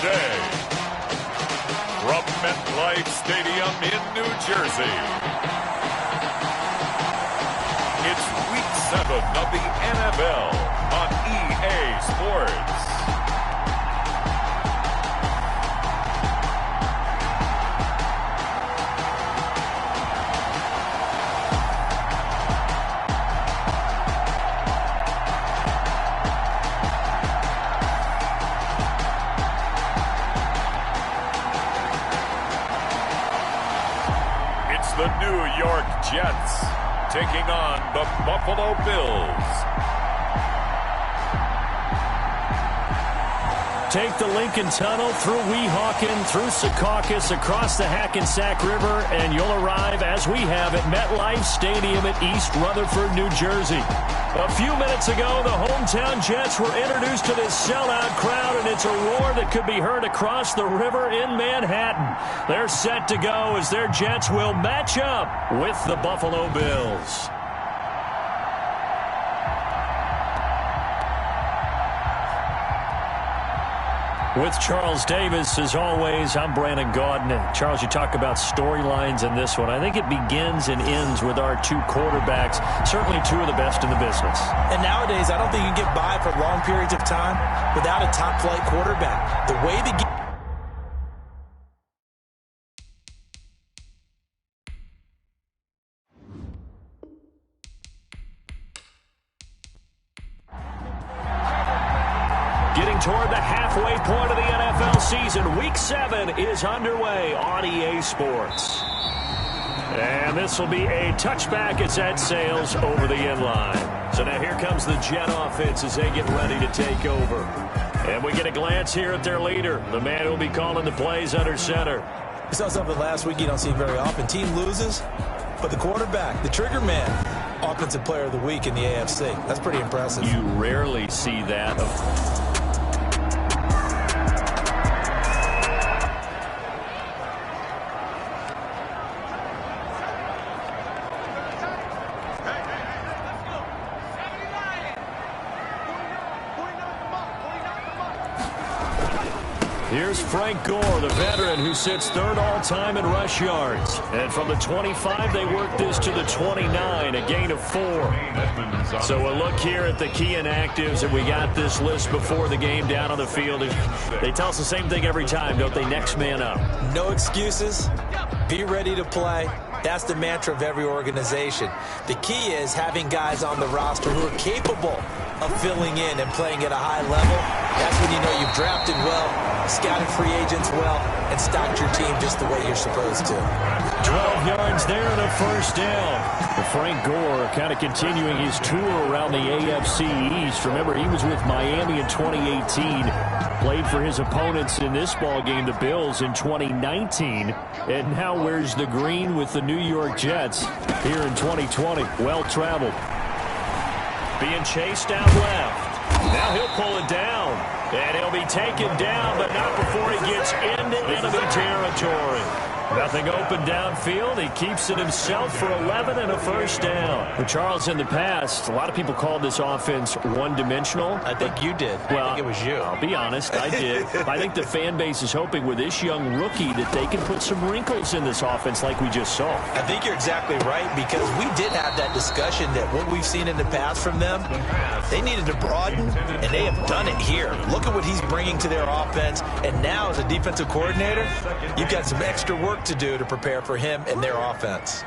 today. From MetLife Stadium in New Jersey, it's Week 7 of the NFL on EA Sports. The New York Jets taking on the Buffalo Bills. Take the Lincoln Tunnel through Weehawken, through Secaucus, across the Hackensack River, and you'll arrive, as we have, at MetLife Stadium at East Rutherford, New Jersey. A few minutes ago, the hometown Jets were introduced to this sellout crowd, and it's a roar that could be heard across the river in Manhattan. They're set to go as their Jets will match up with the Buffalo Bills. With Charles Davis, as always, I'm Brandon Gaudin. And Charles, you talk about storylines in this one. I think it begins and ends with our two quarterbacks, certainly two of the best in the business. And nowadays, I don't think you can get by for long periods of time without a top-flight quarterback. The way the game... Getting toward the halfway point of the NFL season, Week 7 is underway on EA Sports. And this will be a touchback as that sails over the end line. So now here comes the Jet offense as they get ready to take over. And we get a glance here at their leader, the man who will be calling the plays under center. We saw something last week you don't see very often. Team loses, but the quarterback, the trigger man, Offensive Player of the Week in the AFC. That's pretty impressive. You rarely see that. Here's Frank Gore, the veteran who sits third all-time in rush yards. And from the 25, they work this to the 29, a gain of 4. So a look here at the key inactives, and we got this list before the game down on the field. They tell us the same thing every time, don't they? Next man up. No excuses. Be ready to play. That's the mantra of every organization. The key is having guys on the roster who are capable of filling in and playing at a high level. That's when you know you've drafted well, scouted free agents well, and stocked your team just the way you're supposed to. 12 yards there and a first down. Frank Gore kind of continuing his tour around the AFC East. Remember, he was with Miami in 2018. Played for his opponents in this ballgame, the Bills, in 2019. And now wears the green with the New York Jets here in 2020. Well-traveled. Being chased out left. Now he'll pull it down. And he'll be taken down, but not before he gets into enemy territory. Nothing open downfield. He keeps it himself for 11 and a first down. For Charles, in the past, a lot of people called this offense one-dimensional. I think you did. Well, I think it was you. I'll be honest, I did. I think the fan base is hoping with this young rookie that they can put some wrinkles in this offense like we just saw. I think you're exactly right, because we did have that discussion that what we've seen in the past from them, they needed to broaden, and they have done it here. Look at what he's bringing to their offense, and now as a defensive coordinator, you've got some extra work to do to prepare for him and their offense.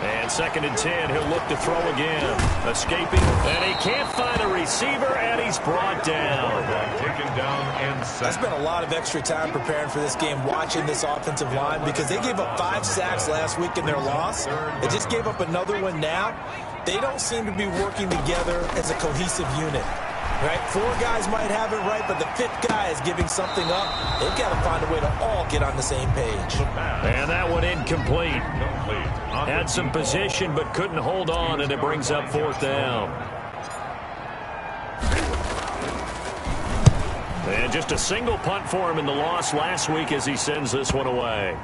And 2nd and 10, he'll look to throw again. Escaping, and he can't find a receiver, and he's brought down. Taken down and I spent a lot of extra time preparing for this game, watching this offensive line, because they gave up 5 sacks last week in their loss. They just gave up another one now. They don't seem to be working together as a cohesive unit. Right? 4 guys might have it right, but the 5th guy is giving something up. They've got to find a way to all get on the same page. And that one incomplete. Had some position, but couldn't hold on, and it brings up 4th down. And just a single punt for him in the loss last week as he sends this one away.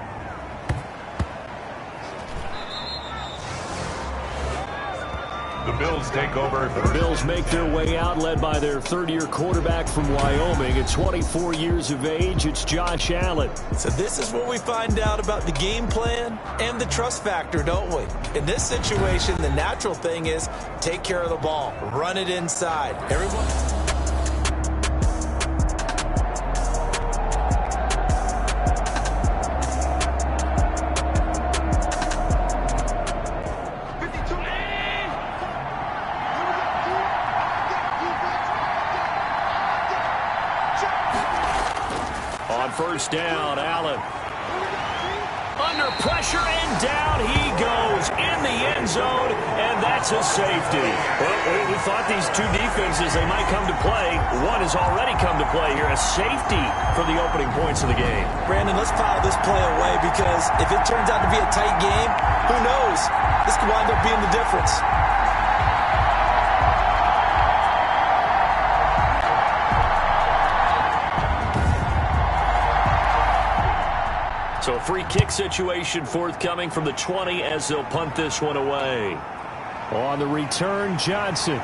The Bills take over. The Bills make their way out, led by their third-year quarterback from Wyoming. At 24 years of age, it's Josh Allen. So this is where we find out about the game plan and the trust factor, don't we? In this situation, the natural thing is take care of the ball. Run it inside. Everyone... First down, Allen. Under pressure, and down he goes in the end zone, and that's a safety. Well, we thought these two defenses, they might come to play. One has already come to play here, a safety for the opening points of the game. Brandon, let's file this play away because if it turns out to be a tight game, who knows? This could wind up being the difference. So a free kick situation forthcoming from the 20 as they'll punt this one away. On the return, Johnson.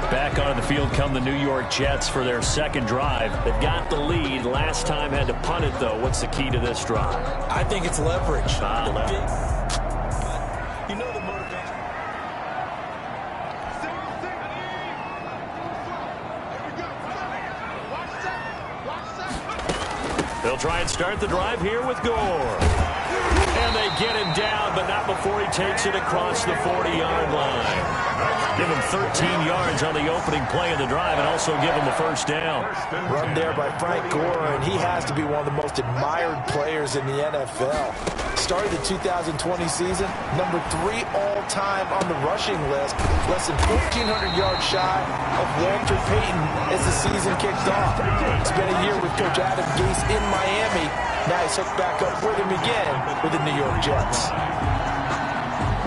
Back onto the field come the New York Jets for their second drive. They've got the lead. Last time had to punt it, though. What's the key to this drive? I think it's leverage. They'll try and start the drive here with Gore. And they get him down, but not before he takes it across the 40-yard line. Give him 13 yards on the opening play of the drive and also give him a first down. Run there by Frank Gore, and he has to be one of the most admired players in the NFL. Started the 2020 season, number 3 all-time on the rushing list, less than 1,400 yards shy of Walter Payton as the season kicked off. Spent a year with Coach Adam Gase in Miami. Now he's hooked back up with him again with the New York Jets.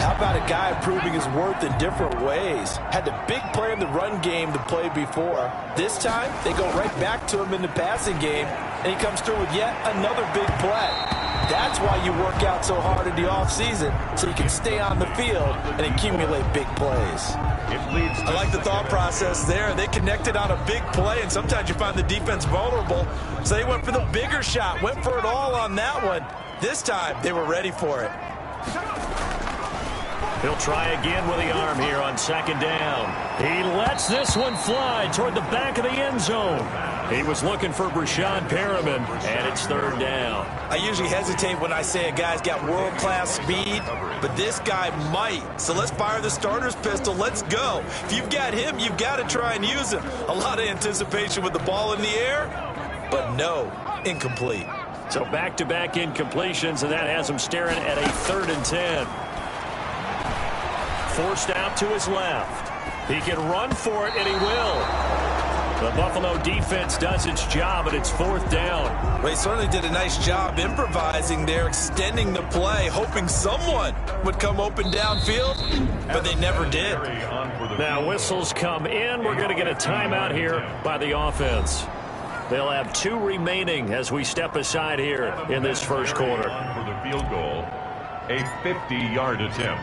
How about a guy proving his worth in different ways? Had the big play in the run game to play before. This time, they go right back to him in the passing game, and he comes through with yet another big play. That's why you work out so hard in the offseason, so you can stay on the field and accumulate big plays. I like the thought process there. They connected on a big play, and sometimes you find the defense vulnerable. So they went for the bigger shot, went for it all on that one. This time, they were ready for it. He'll try again with the arm here on second down. He lets this one fly toward the back of the end zone. He was looking for Breshad Perriman, and it's third down. I usually hesitate when I say a guy's got world-class speed, but this guy might. So let's fire the starter's pistol. Let's go. If you've got him, you've got to try and use him. A lot of anticipation with the ball in the air, but no, incomplete. So back-to-back incompletions, and that has him staring at a 3rd and 10. Forced out to his left. He can run for it, and he will. The Buffalo defense does its job, and it's 4th down. Well, he certainly did a nice job improvising there, extending the play, hoping someone would come open downfield, but they never did. Now whistles come in. We're going to get a timeout here by the offense. They'll have 2 remaining as we step aside here in this first quarter. For the field goal, a 50-yard attempt.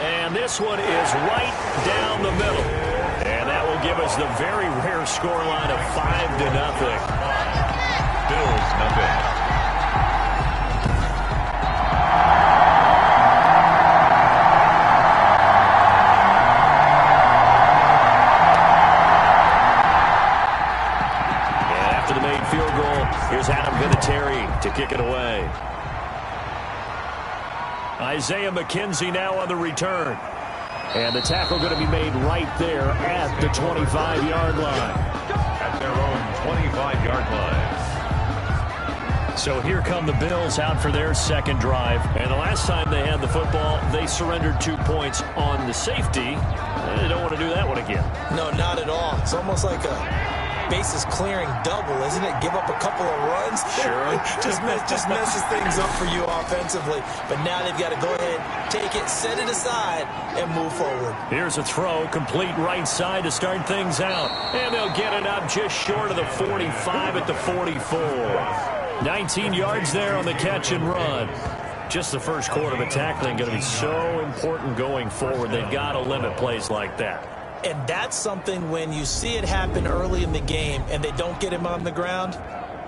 And this one is right down the middle. And that will give us the very rare scoreline of 5-0. Bills nothing. And after the made field goal, here's Adam Vinatieri to kick it away. Isaiah McKenzie now on the return. And the tackle going to be made right there at the 25-yard line. At their own 25-yard line. So here come the Bills out for their second drive. And the last time they had the football, they surrendered 2 points on the safety. They don't want to do that one again. No, not at all. It's almost like a bases clearing double, isn't it? Give up a couple of runs. Sure. just messes things up for you offensively. But now they've got to go ahead, take it, set it aside, and move forward. Here's a throw, complete right side to start things out. And they'll get it up just short of the 45 at the 44. 19 yards there on the catch and run. Just the first quarter, but tackling going to be so important going forward. They've got to limit plays like that. And that's something when you see it happen early in the game and they don't get him on the ground,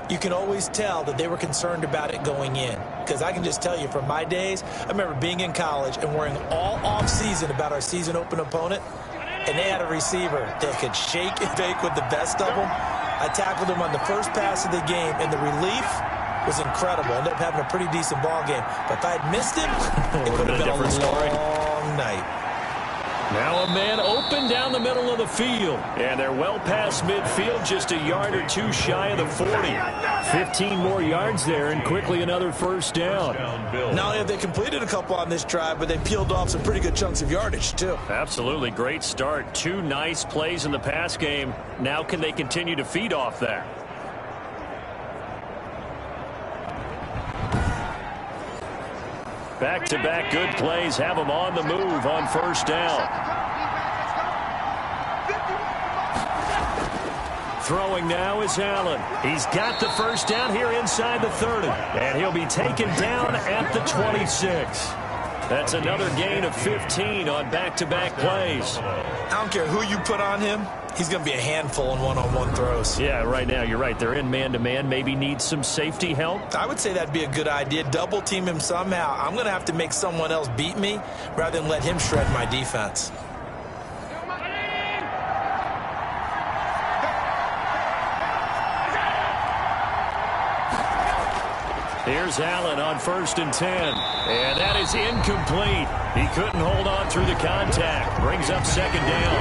you can always tell that they were concerned about it going in. Because I can just tell you from my days, I remember being in college and worrying all off-season about our season open opponent, and they had a receiver that could shake and bake with the best of them. I tackled him on the first pass of the game, and the relief was incredible. Ended up having a pretty decent ball game. But if I had missed him, it would have been a long night. Now a man open down the middle of the field. And they're well past midfield, just a yard or two shy of the 40. 15 more yards there, and quickly another first down. Not only have they completed a couple on this drive, but they peeled off some pretty good chunks of yardage, too. Absolutely great start. Two nice plays in the pass game. Now can they continue to feed off that? Back-to-back good plays have them on the move on first down. Throwing now is Allen. He's got the first down here inside the 30. And he'll be taken down at the 26. That's another gain of 15 on back-to-back plays. I don't care who you put on him. He's going to be a handful in one-on-one throws. Yeah, right now, you're right. They're in man-to-man. Maybe needs some safety help. I would say that'd be a good idea. Double team him somehow. I'm going to have to make someone else beat me rather than let him shred my defense. Here's Allen on 1st and 10. And that is incomplete. He couldn't hold on through the contact. Brings up second down.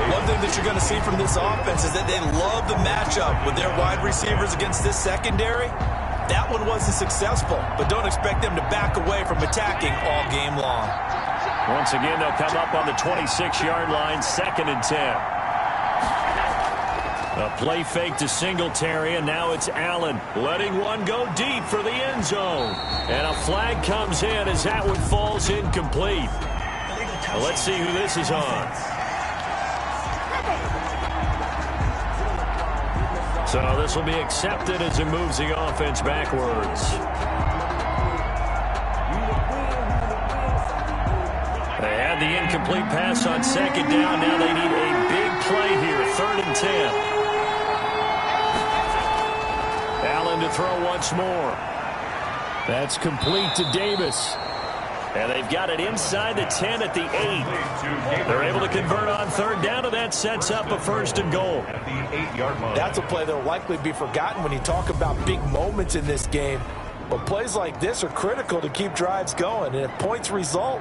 One thing that you're going to see from this offense is that they love the matchup with their wide receivers against this secondary. That one wasn't successful, but don't expect them to back away from attacking all game long. Once again, they'll come up on the 26-yard line, 2nd and 10. A play fake to Singletary, and now it's Allen letting one go deep for the end zone. And a flag comes in as that one falls incomplete. Well, let's see who this is on. So this will be accepted as it moves the offense backwards. They had the incomplete pass on second down. Now they need a big play here, 3rd and 10. Allen to throw once more. That's complete to Davis. And they've got it inside the 10 at the 8. They're able to convert on 3rd down, and that sets up a 1st and goal. That's a play that will likely be forgotten when you talk about big moments in this game. But plays like this are critical to keep drives going. And if points result,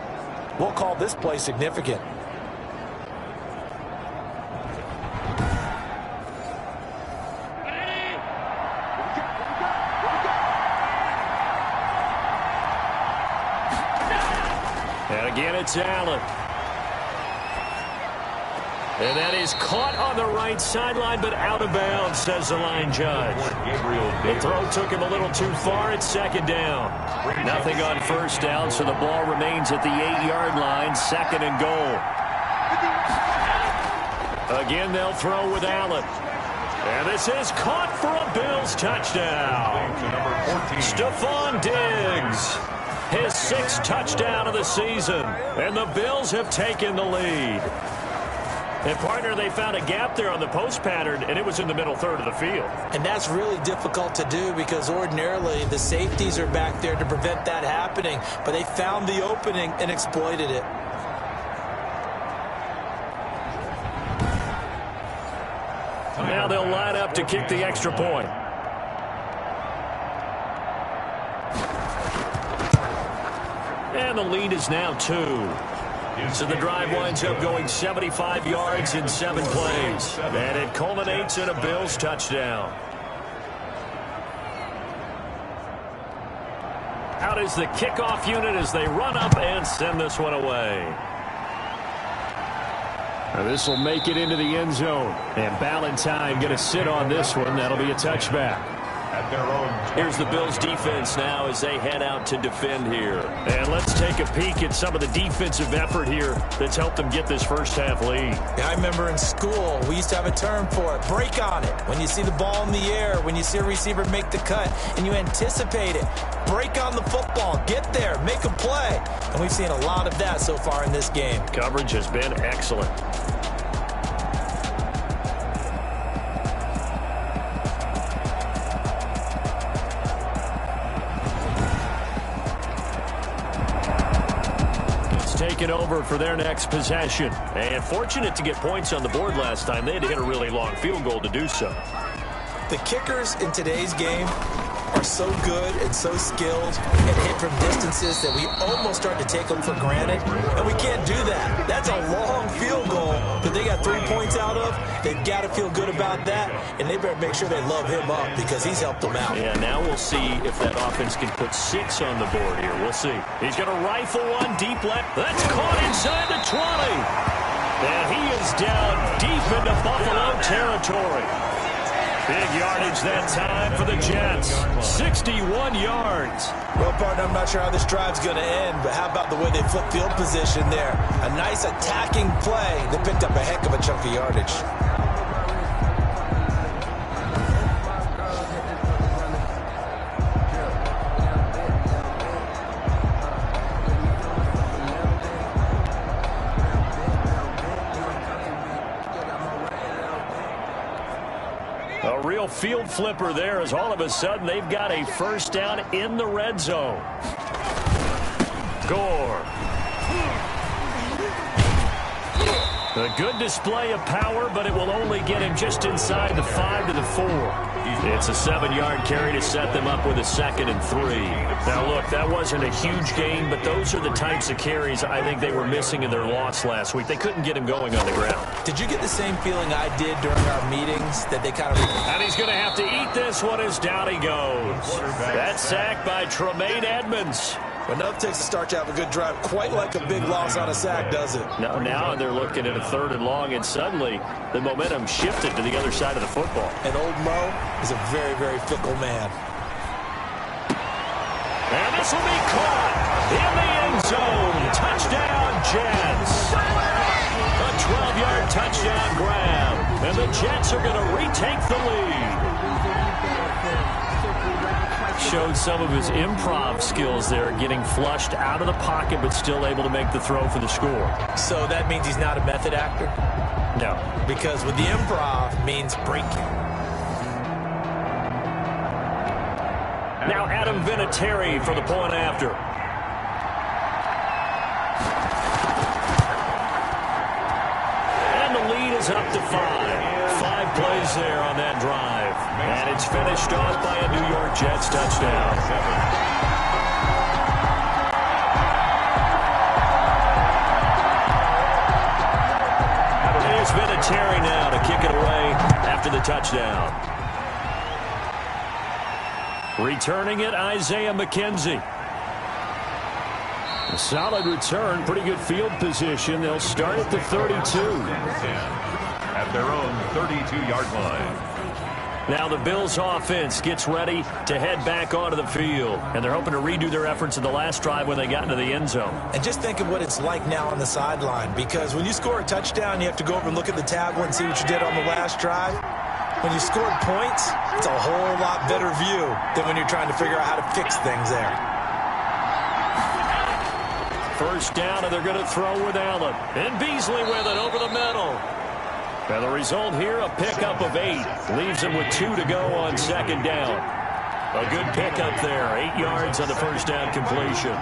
we'll call this play significant. And again, it's Allen. And that is caught on the right sideline, but out of bounds, says the line judge. The throw took him a little too far. It's 2nd down. Nothing on 1st down, so the ball remains at the 8-yard line, 2nd and goal. Again, they'll throw with Allen. And this is caught for a Bills touchdown. Stephon Diggs. His 6th touchdown of the season. And the Bills have taken the lead. And, partner, they found a gap there on the post pattern, and it was in the middle 3rd of the field. And that's really difficult to do because ordinarily the safeties are back there to prevent that happening. But they found the opening and exploited it. Now they'll line up to kick the extra point. And the lead is now 2. So the drive winds up going 75 yards in 7 plays. And it culminates in a Bills touchdown. Out is the kickoff unit as they run up and send this one away. This will make it into the end zone. And Ballantyne going to sit on this one. That'll be a touchback. Here's the Bills defense now as they head out to defend here. And let's take a peek at some of the defensive effort here that's helped them get this first half lead. Yeah, I remember in school, we used to have a term for it, break on it. When you see the ball in the air, when you see a receiver make the cut, and you anticipate it, break on the football, get there, make a play. And we've seen a lot of that so far in this game. Coverage has been excellent. Taking over for their next possession. And fortunate to get points on the board last time. They had to hit a really long field goal to do so. The kickers in today's game are so good and so skilled and hit from distances that we almost start to take them for granted. And we can't do that. That's a long field goal that they got 3 points out of. They've got to feel good about that. And they better make sure they love him up because he's helped them out. Yeah, now we'll see if that offense can put 6 on the board here. We'll see. He's going to rifle one deep left. That's caught inside the 20. And he is down deep into Buffalo territory. Big yardage that time for the Jets. 61 yards. Well, partner, I'm not sure how this drive's going to end, but how about the way they flip field position there? A nice attacking play that picked up a heck of a chunk of yardage. A real field flipper there as all of a sudden they've got a first down in the red zone. Gore. A good display of power, but it will only get him just inside the 5 to the 4. It's a 7-yard carry to set them up with a 2nd and 3. Now, look, that wasn't a huge gain, but those are the types of carries I think they were missing in their loss last week. They couldn't get him going on the ground. Did you get the same feeling I did during our meetings that they kind of... And he's going to have to eat this one as down he goes. That sack by Tremaine Edmonds. Enough takes to start to have a good drive. Quite like a big loss on a sack, does it? No, now they're looking at a 3rd and long, and suddenly the momentum shifted to the other side of the football. And old Mo is a very, very fickle man. And this will be caught in the end zone. Touchdown, Jets. A 12-yard touchdown grab. And the Jets are going to retake the lead. Showed some of his improv skills there, getting flushed out of the pocket, but still able to make the throw for the score. So that means he's not a method actor? No. Because with the improv means breaking. Now Adam Vinatieri for the point after. And the lead is up to 5. 5 plays there on that drive. And it's finished off by a New York Jets touchdown. Here's Vinatieri now to kick it away after the touchdown. Returning it, Isaiah McKenzie. A solid return, pretty good field position. They'll start at the 32. At their own 32-yard line. Now the Bills offense gets ready to head back onto the field. And they're hoping to redo their efforts in the last drive when they got into the end zone. And just think of what it's like now on the sideline. Because when you score a touchdown, you have to go over and look at the tablet and see what you did on the last drive. When you scored points, it's a whole lot better view than when you're trying to figure out how to fix things there. First down, and they're going to throw with Allen. And Beasley with it over the middle. And the result here, a pickup of 8. Leaves him with 2 to go on 2nd down. A good pickup there. 8 yards on the first down completion.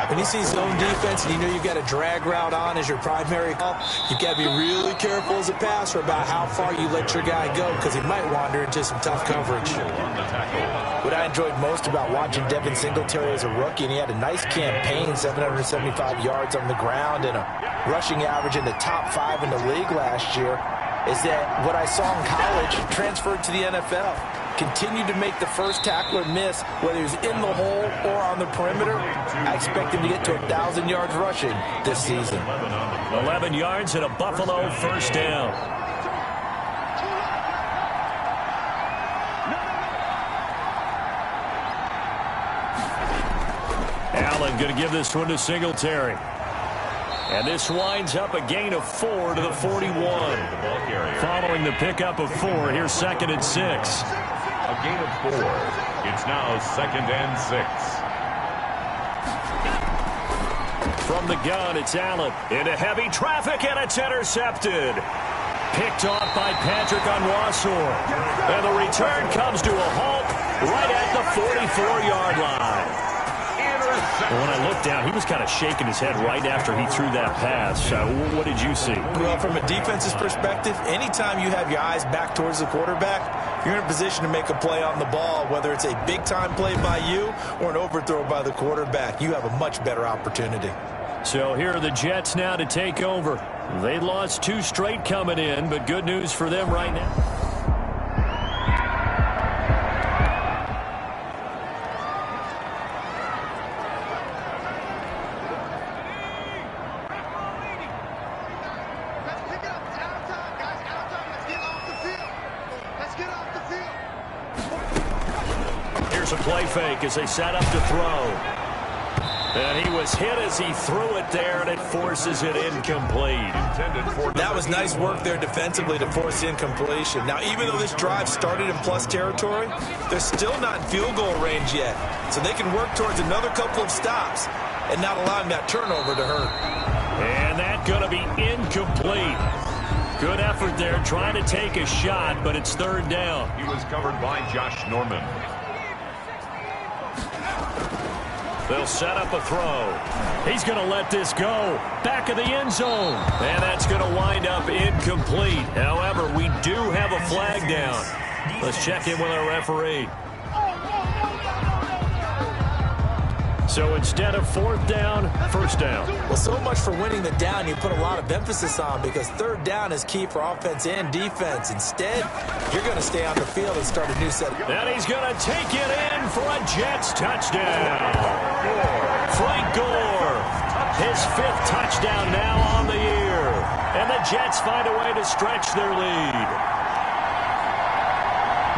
When you see zone defense and you know you've got a drag route on as your primary call, you've got to be really careful as a passer about how far you let your guy go because he might wander into some tough coverage. What I enjoyed most about watching Devin Singletary as a rookie, and he had a nice campaign, 775 yards on the ground and a rushing average in the top 5 in the league last year, is that what I saw in college transferred to the NFL. continue to make the first tackler miss, whether he's in the hole or on the perimeter, I expect him to get to 1,000 yards rushing this season. 11 yards and a Buffalo first down. Allen going to give this one to Singletary. And this winds up a gain of 4 to the 41. Following the pickup of 4, here's 2nd and 6. A gain of 4. It's now 2nd and 6. From the gun, it's Allen. Into heavy traffic, and it's intercepted. Picked off by Patrick Onwuasor. And the return comes to a halt right at the 44-yard line. When I looked down, he was kind of shaking his head right after he threw that pass. What did you see? Well, from a defense's perspective, anytime you have your eyes back towards the quarterback, you're in a position to make a play on the ball, whether it's a big-time play by you or an overthrow by the quarterback. You have a much better opportunity. So here are the Jets now to take over. They lost 2 straight coming in, but good news for them right now. Here's a play fake as they set up to throw. And he was hit as he threw it there, and it forces it incomplete. That was nice work there defensively to force incompletion. Now, even though this drive started in plus territory, they're still not in field goal range yet. So they can work towards another couple of stops and not allowing that turnover to hurt. And that's going to be incomplete. Good effort there, trying to take a shot, but it's 3rd down. He was covered by Josh Norman. They'll set up a throw. He's going to let this go. Back of the end zone. And that's going to wind up incomplete. However, we do have a flag down. Let's check in with our referee. So instead of 4th down, 1st down. Well, so much for winning the down you put a lot of emphasis on, because 3rd down is key for offense and defense. Instead, you're going to stay on the field and start a new set. And he's going to take it in for a Jets touchdown. Frank Gore, his 5th touchdown now on the year. And the Jets find a way to stretch their lead.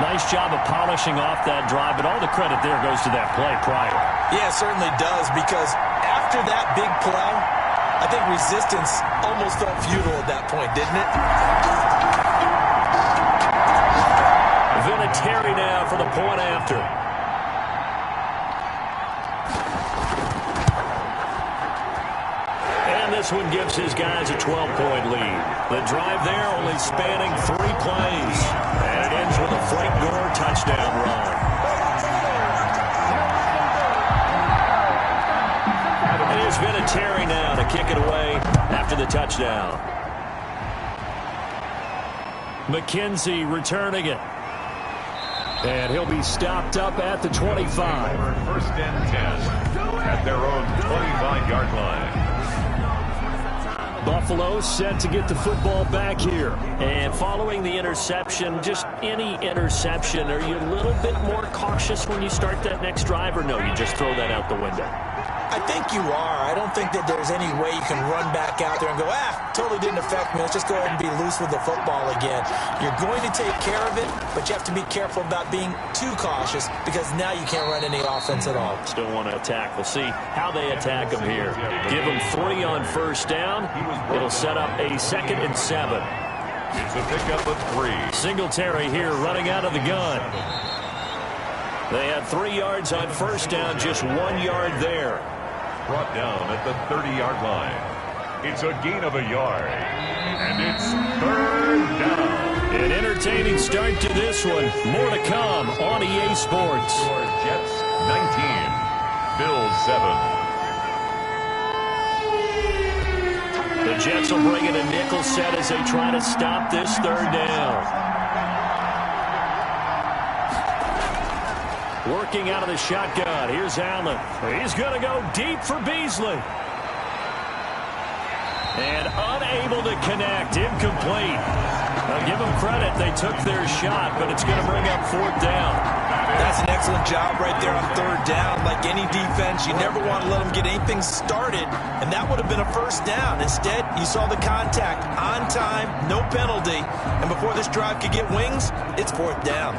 Nice job of polishing off that drive, but all the credit there goes to that play prior. Yeah, it certainly does, because after that big play, I think resistance almost felt futile at that point, didn't it? Vinatieri now for the point after. And this one gives his guys a 12-point lead. The drive there only spanning 3 plays. And it ends with a Frank Gore touchdown run. And here's Vinatieri now to kick it away after the touchdown. McKenzie returning it. And he'll be stopped up at the 25. 1st and 10 at their own 25-yard line. Buffalo set to get the football back here. And following the interception, just any interception, are you a little bit more cautious when you start that next drive, or no, you just throw that out the window? I think you are. I don't think that there's any way you can run back out there and go, totally didn't affect me. Let's just go ahead and be loose with the football again. You're going to take care of it, but you have to be careful about being too cautious, because now you can't run any offense at all. Still want to attack. We'll see how they attack them here. Give them 3 on 1st down. It'll set up a 2nd and 7. It's a pickup of 3. Singletary here running out of the gun. They had 3 yards on 1st down, just 1 yard there. Brought down at the 30-yard line. It's a gain of a yard. And it's 3rd down. An entertaining start to this one. More to come on EA Sports. Jets 19, Bills 7. The Jets will bring in a nickel set as they try to stop this 3rd down. Working out of the shotgun. Here's Allen. He's going to go deep for Beasley. And unable to connect. Incomplete. Now give them credit. They took their shot, but it's going to bring up fourth down. That's an excellent job right there on third down. Like any defense, you never want to let them get anything started, and that would have been a first down. Instead, you saw the contact on time, no penalty, and before this drive could get wings, it's fourth down.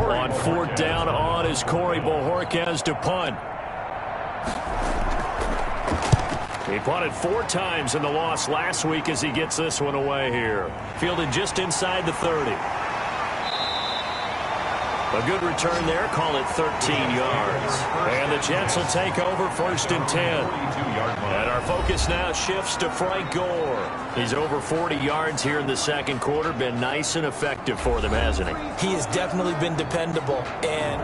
On fourth down on is Corey Bojorquez to punt. He punted 4 times in the loss last week as he gets this one away here. Fielded just inside the 30. A good return there. Call it 13 yards. And the Jets will take over first and 10. And our focus now shifts to Frank Gore. He's over 40 yards here in the second quarter. Been nice and effective for them, hasn't he? He has definitely been dependable. And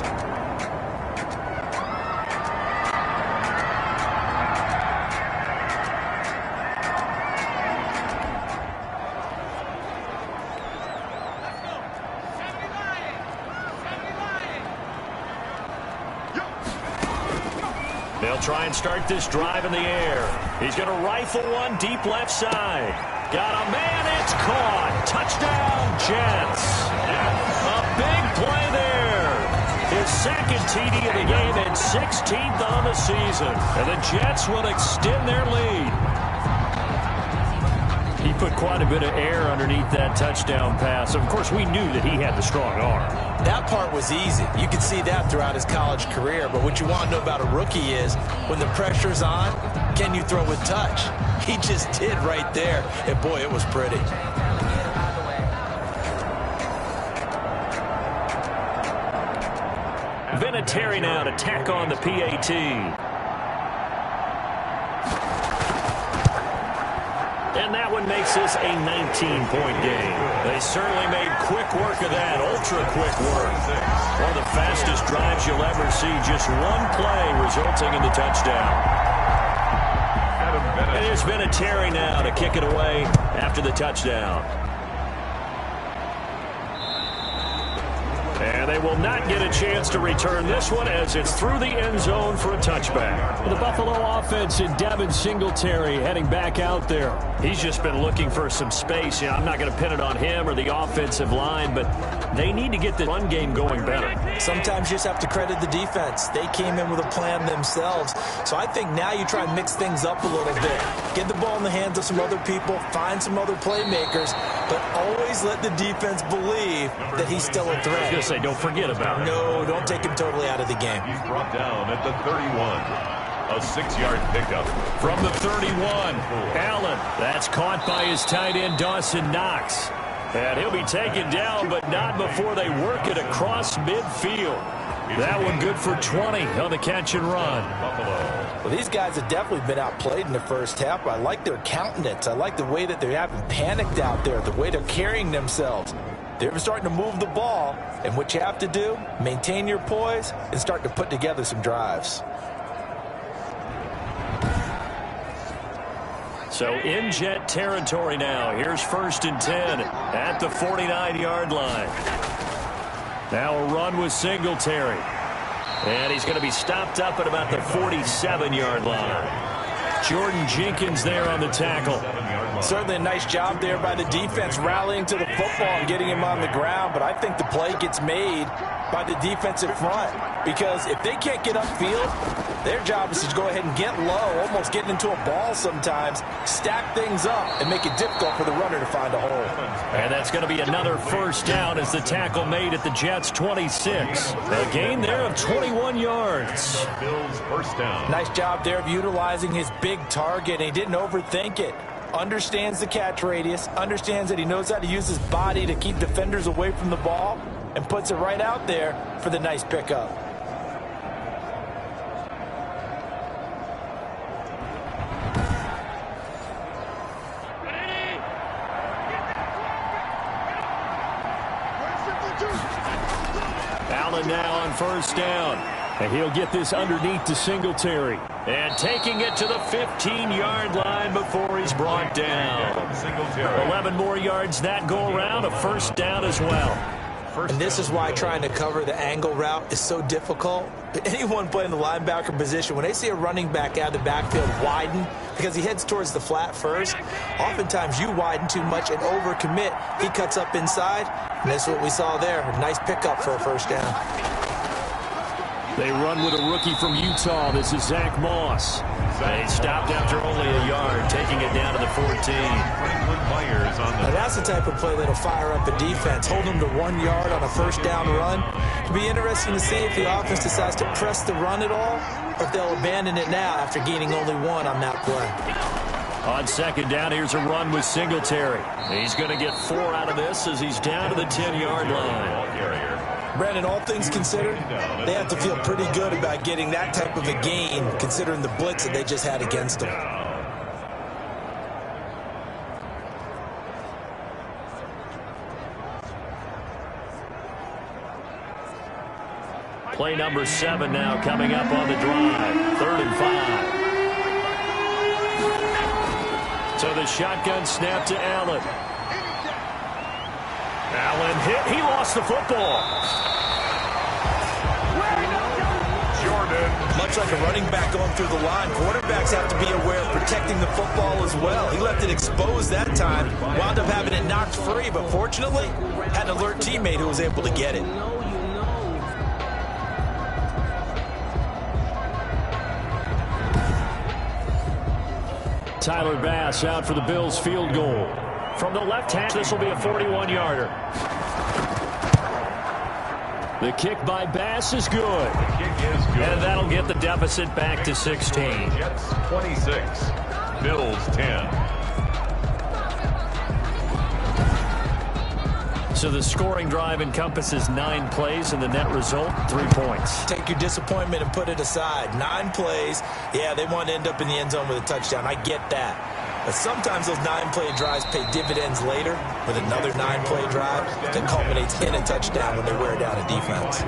they'll try and start this drive in the air. He's going to rifle one deep left side. Got a man, it's caught. Touchdown, Jets. A big play there. His second TD of the game and 16th on the season. And the Jets will extend their lead. He put quite a bit of air underneath that touchdown pass. Of course, we knew that he had the strong arm. that part was easy. You could see that throughout his college career. But what you want to know about a rookie is when the pressure's on, can you throw with touch? He just did right there. And, boy, it was pretty. Vinatieri now to tack on the PAT. And that one makes this a 19-point game. They certainly made quick work of that, ultra-quick work. One of the fastest drives you'll ever see, just one play resulting in the touchdown. And here's Vinatieri now to kick it away after the touchdown. And they will not get a chance to return this one as it's through the end zone for a touchback. The Buffalo offense and Devin Singletary heading back out there. He's just been looking for some space. You know, I'm not going to pin it on him or the offensive line, but they need to get the run game going better. Sometimes you just have to credit the defense. They came in with a plan themselves. So I think now you try and mix things up a little bit. Get the ball in the hands of some other people, find some other playmakers, but always let the defense believe that he's still a threat. I was going to say, don't forget about it. No, don't take him totally out of the game. He's brought down at the 31. A 6-yard pickup. From the 31, Allen. That's caught by his tight end, Dawson Knox. And he'll be taken down, but not before they work it across midfield. That one good for 20 on the catch and run. Well, these guys have definitely been outplayed in the first half. I like their countenance. I like the way that they haven't panicked out there, the way they're carrying themselves. They're starting to move the ball, and what you have to do, maintain your poise and start to put together some drives. So in Jet territory now. Here's first and 10 at the 49-yard line. Now a run with Singletary. And he's going to be stopped up at about the 47-yard line. Jordan Jenkins there on the tackle. Certainly a nice job there by the defense rallying to the football and getting him on the ground. But I think the play gets made by the defensive front. Because if they can't get upfield, their job is to go ahead and get low, almost getting into a ball sometimes, stack things up, and make it difficult for the runner to find a hole. And that's going to be another first down as the tackle made at the Jets' 26. A gain there of 21 yards. Bills first down. Nice job there of utilizing his big target. He didn't overthink it. Understands the catch radius, understands that he knows how to use his body to keep defenders away from the ball, and puts it right out there for the nice pickup. Allen now on first down. And he'll get this underneath to Singletary. And taking it to the 15-yard line before he's brought down. 11 more yards that go around, a first down as well. And this is why trying to cover the angle route is so difficult. Anyone playing the linebacker position, when they see a running back out of the backfield widen because he heads towards the flat first, oftentimes you widen too much and overcommit. He cuts up inside, and that's what we saw there. A nice pickup for a first down. They run with a rookie from Utah. This is Zach Moss. They stopped after only a yard, taking it down to the 14. Now that's the type of play that'll fire up a defense. Hold them to 1 yard on a first down run. It'll be interesting to see if the offense decides to press the run at all, or if they'll abandon it now after gaining only 1 on that play. On second down, here's a run with Singletary. He's going to get 4 out of this as he's down to the 10-yard line. Brandon, all things considered, they have to feel pretty good about getting that type of a gain, considering the blitz that they just had against them. Play number 7 now coming up on the drive. 3rd and 5. So the shotgun snap to Allen. Allen hit. He lost the football. Much like a running back going through the line, quarterbacks have to be aware of protecting the football as well. He left it exposed that time, wound up having it knocked free, but fortunately, had an alert teammate who was able to get it. Tyler Bass out for the Bills field goal. From the left hand, this will be a 41-yarder. The kick by Bass is good. And that'll get the deficit back to 16. Jets 26, Bills 10. So the scoring drive encompasses 9 plays, and the net result, 3 points. Take your disappointment and put it aside. 9 plays. Yeah, they want to end up in the end zone with a touchdown. I get that. But sometimes those 9-play drives pay dividends later with another 9-play drive that culminates in a touchdown when they wear down a defense.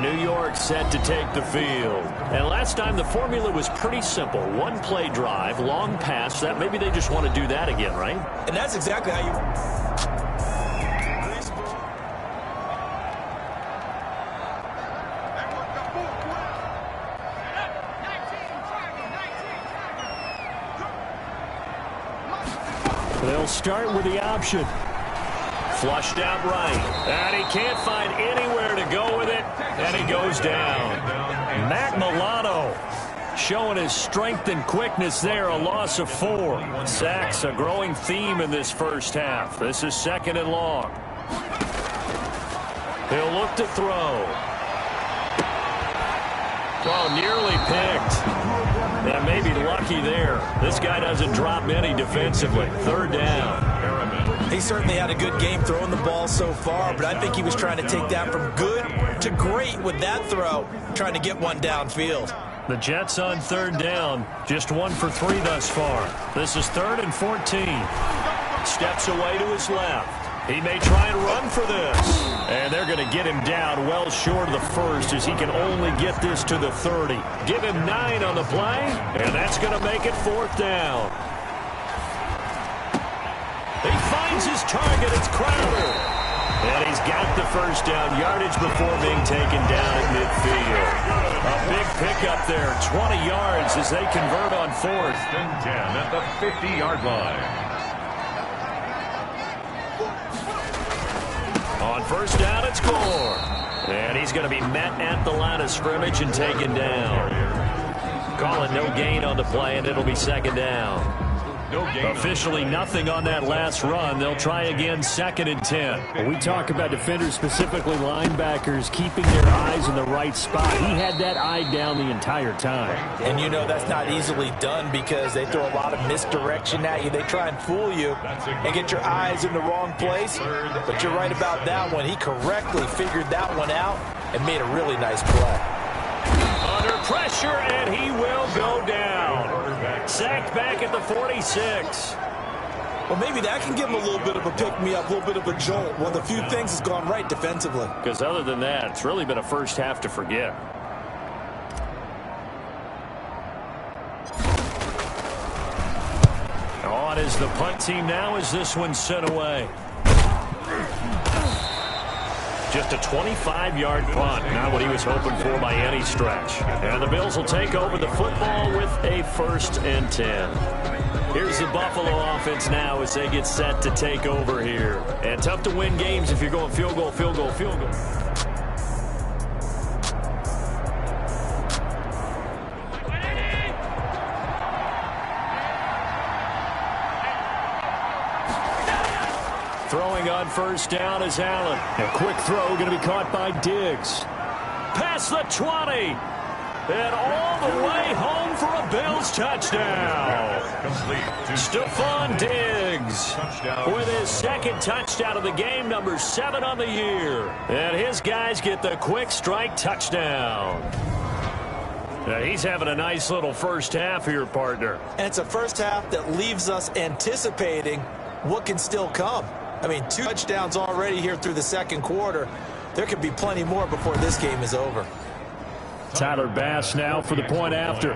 New York set to take the field. And last time the formula was pretty simple. 1-play drive, long pass. That maybe they just want to do that again, right? And that's exactly how you... They'll start with the option. Flushed out right. And he can't find anywhere to go with it. And he goes down. Matt Milano showing his strength and quickness there. A loss of 4. Sacks, a growing theme in this first half. This is 2nd and long. He'll look to throw. Oh, nearly picked. Yeah, maybe lucky there. This guy doesn't drop many defensively. 3rd down. He certainly had a good game throwing the ball so far, but I think he was trying to take that from good to great with that throw, trying to get one downfield. The Jets on 3rd down, just 1 for 3 thus far. This is 3rd and 14. Steps away to his left. He may try and run for this. And they're going to get him down well short of the first as he can only get this to the 30. Give him 9 on the play, and that's going to make it 4th down. He finds his target. It's Crowder. And he's got the first down yardage before being taken down at midfield. A big pickup there, 20 yards as they convert on 4th and 10 at the 50-yard line. On 1st down, it's Gore. And he's going to be met at the line of scrimmage and taken down. Calling no gain on the play, and it'll be 2nd down. Officially nothing on that last run. They'll try again 2nd and 10. When we talk about defenders, specifically linebackers, keeping their eyes in the right spot. He had that eye down the entire time. And you know that's not easily done because they throw a lot of misdirection at you. They try and fool you and get your eyes in the wrong place. But you're right about that one. He correctly figured that one out and made a really nice play. Under pressure, and he will go down. Sacked back at the 46. Well, maybe that can give him a little bit of a pick-me-up, a little bit of a jolt. One of the few things has gone right defensively. Because other than that, it's really been a first half to forget. On is the punt team now as this one's sent away. Just a 25-yard punt, not what he was hoping for by any stretch. And the Bills will take over the football with a 1st and 10. Here's the Buffalo offense now as they get set to take over here. And tough to win games if you're going field goal, field goal, field goal. Throwing on 1st down is Allen. A quick throw going to be caught by Diggs. Past the 20. And all the way home for a Bills touchdown. Stephon Diggs with his 2nd touchdown of the game, number 7 on the year. And his guys get the quick strike touchdown. Now he's having a nice little first half here, partner. And it's a first half that leaves us anticipating what can still come. I mean, 2 touchdowns already here through the 2nd quarter. There could be plenty more before this game is over. Tyler Bass now for the point after.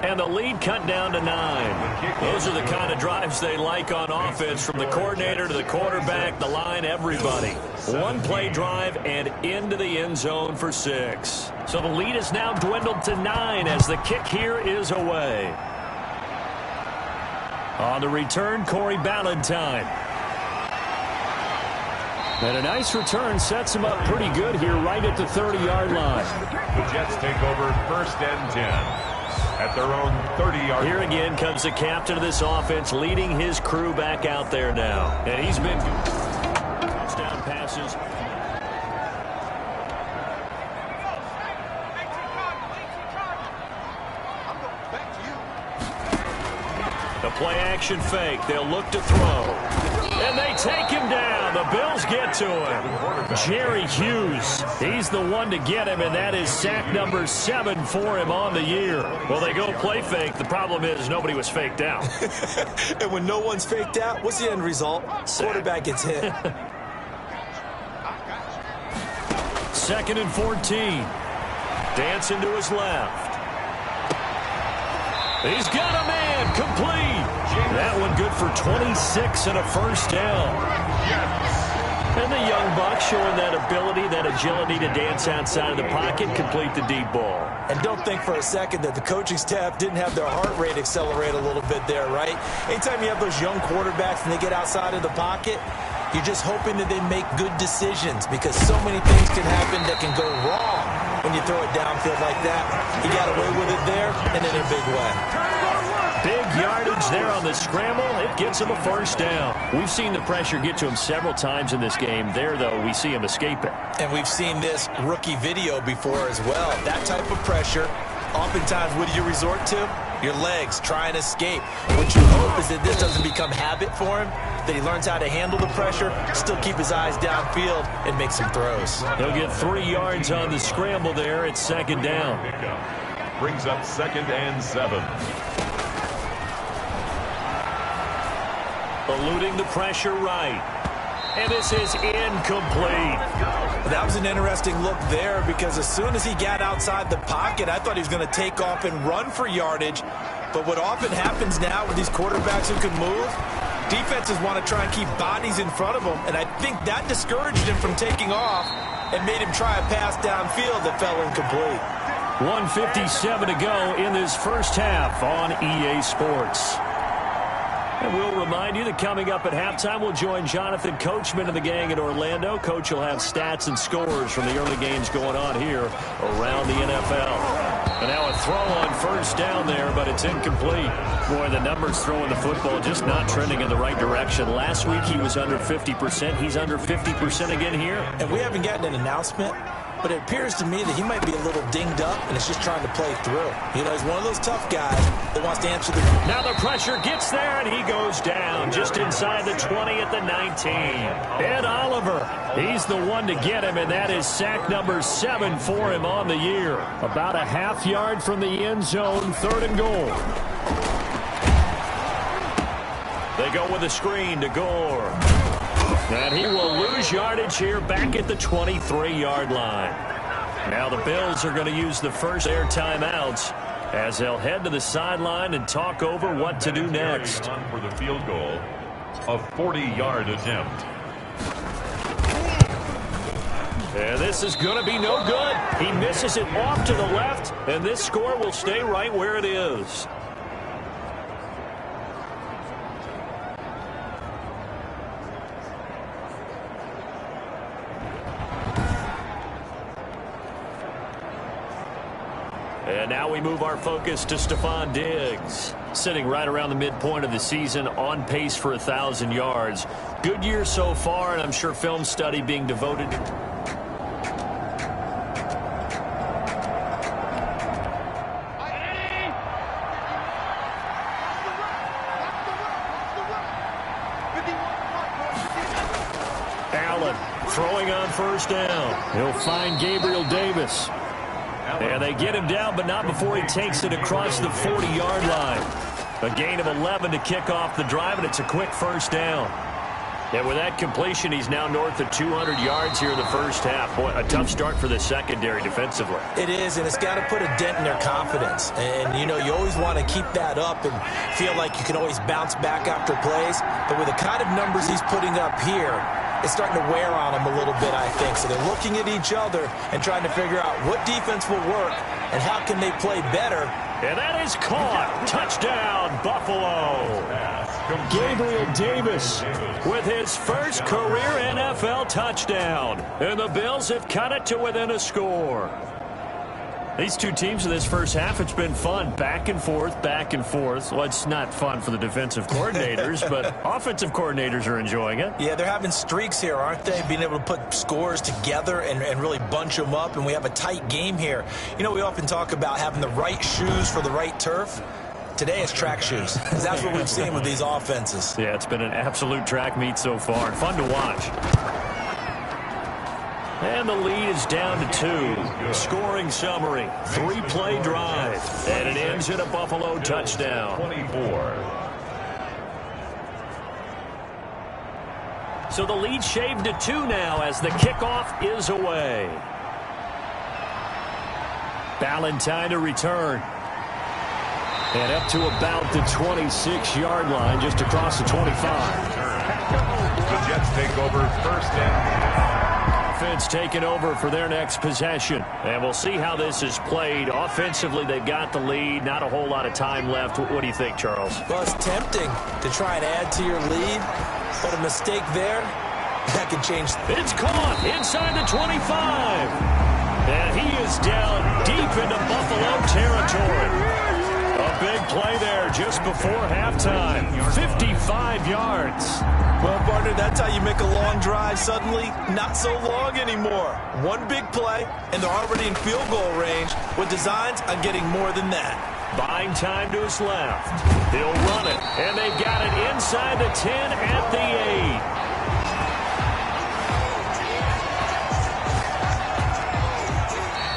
And the lead cut down to 9. Those are the kind of drives they like on offense, from the coordinator to the quarterback, the line, everybody. 1-play drive and into the end zone for 6. So the lead is now dwindled to 9 as the kick here is away. On the return, Corey Ballantyne. And a nice return sets him up pretty good here right at the 30-yard line. The Jets take over 1st and 10 at their own 30-yard line. Here again comes the captain of this offense, leading his crew back out there now. And he's been touchdown passes. The play-action fake. They'll look to throw. And they take him down. The Bills get to him. Jerry Hughes. He's the one to get him, and that is sack number 7 for him on the year. Well, they go play fake. The problem is nobody was faked out. And when no one's faked out, what's the end result? Quarterback gets hit. 2nd and 14. Dancing to his left. He's got a man, complete. That one good for 26 and a 1st down. And the young buck showing that ability, that agility to dance outside of the pocket, complete the deep ball. And don't think for a second that the coaching staff didn't have their heart rate accelerate a little bit there, right? Anytime you have those young quarterbacks and they get outside of the pocket, you're just hoping that they make good decisions, because so many things can happen that can go wrong when you throw it downfield like that. He got away with it there and in a big way. Big yardage there on the scramble. It gets him a 1st down. We've seen the pressure get to him several times in this game. There, though, we see him escape it. And we've seen this rookie video before as well. That type of pressure, oftentimes, what do you resort to? Your legs, try and escape. What you hope is that this doesn't become habit for him, that he learns how to handle the pressure, still keep his eyes downfield, and make some throws. He'll get 3 yards on the scramble there. It's 2nd down. Brings up 2nd and 7. Eluding the pressure right. And this is incomplete. That was an interesting look there, because as soon as he got outside the pocket, I thought he was going to take off and run for yardage. But what often happens now with these quarterbacks who can move, defenses want to try and keep bodies in front of them, and I think that discouraged him from taking off and made him try a pass downfield that fell incomplete. 1:57 to go in this first half on EA Sports. And we'll remind you that coming up at halftime, we'll join Jonathan Coachman and the gang in Orlando. Coach will have stats and scores from the early games going on here around the NFL. And now a throw on 1st down there, but it's incomplete. Boy, the numbers throwing the football just not trending in the right direction. Last week he was under 50%. He's under 50% again here. And we haven't gotten an announcement, but it appears to me that he might be a little dinged up and is just trying to play through. You know, he's one of those tough guys that wants to answer the... Now the pressure gets there, and he goes down just inside the 20 at the 19. Ed Oliver, he's the one to get him, and that is sack number 7 for him on the year. About a half yard from the end zone, 3rd and goal. They go with a screen to Gore. And he will lose yardage here back at the 23-yard line. Now the Bills are going to use the first of their timeouts. as they'll head to the sideline and talk over what to do next. On for the field goal, a 40-yard attempt. And this is going to be no good. He misses it off to the left, and this score will stay right where it is. And now we move our focus to Stefon Diggs, sitting right around the midpoint of the season, on pace for 1,000 yards. Good year so far, and I'm sure film study being devoted to... Allen throwing on first down. He'll find Gabriel Davis. And they get him down, but not before he takes it across the 40-yard line. A gain of 11 to kick off the drive, and it's a quick first down. And with that completion, he's now north of 200 yards here in the first half. Boy, a tough start for the secondary defensively. It is, and it's got to put a dent in their confidence. And, you know, you always want to keep that up and feel like you can always bounce back after plays. But with the kind of numbers he's putting up here, it's starting to wear on them a little bit, I think. So they're looking at each other and trying to figure out what defense will work and how can they play better. And that is caught. Touchdown, Buffalo. Gabriel Davis with his first career NFL touchdown. And the Bills have cut it to within a score. These two teams in this first half, it's been fun. Back and forth, back and forth. Well, it's not fun for the defensive coordinators, but offensive coordinators are enjoying it. Yeah, they're having streaks here, aren't they? Being able to put scores together and really bunch them up, and we have a tight game here. You know, we often talk about having the right shoes for the right turf. Today it's track shoes. That's what we've seen with these offenses. Yeah, it's been an absolute track meet so far, and fun to watch. And the lead is down to 2. Scoring summary, 3-play drive. And it ends in a Buffalo touchdown. 24. So the lead shaved to 2 now as the kickoff is away. Ballantyne to return. And up to about the 26-yard line, just across the 25. The Jets take over first and... Offense taking over for their next possession. And we'll see how this is played. Offensively, they've got the lead. Not a whole lot of time left. What do you think, Charles? Well, it's tempting to try and add to your lead, but a mistake there, that could change. It's caught inside the 25. And he is down deep into Buffalo territory. A big play there just before halftime. 55 yards. Well, partner, that's how you make a long drive suddenly not so long anymore. One big play, and they're already in field goal range with designs on getting more than that. Buying time to his left. He'll run it, and they've got it inside the 10 at the 8.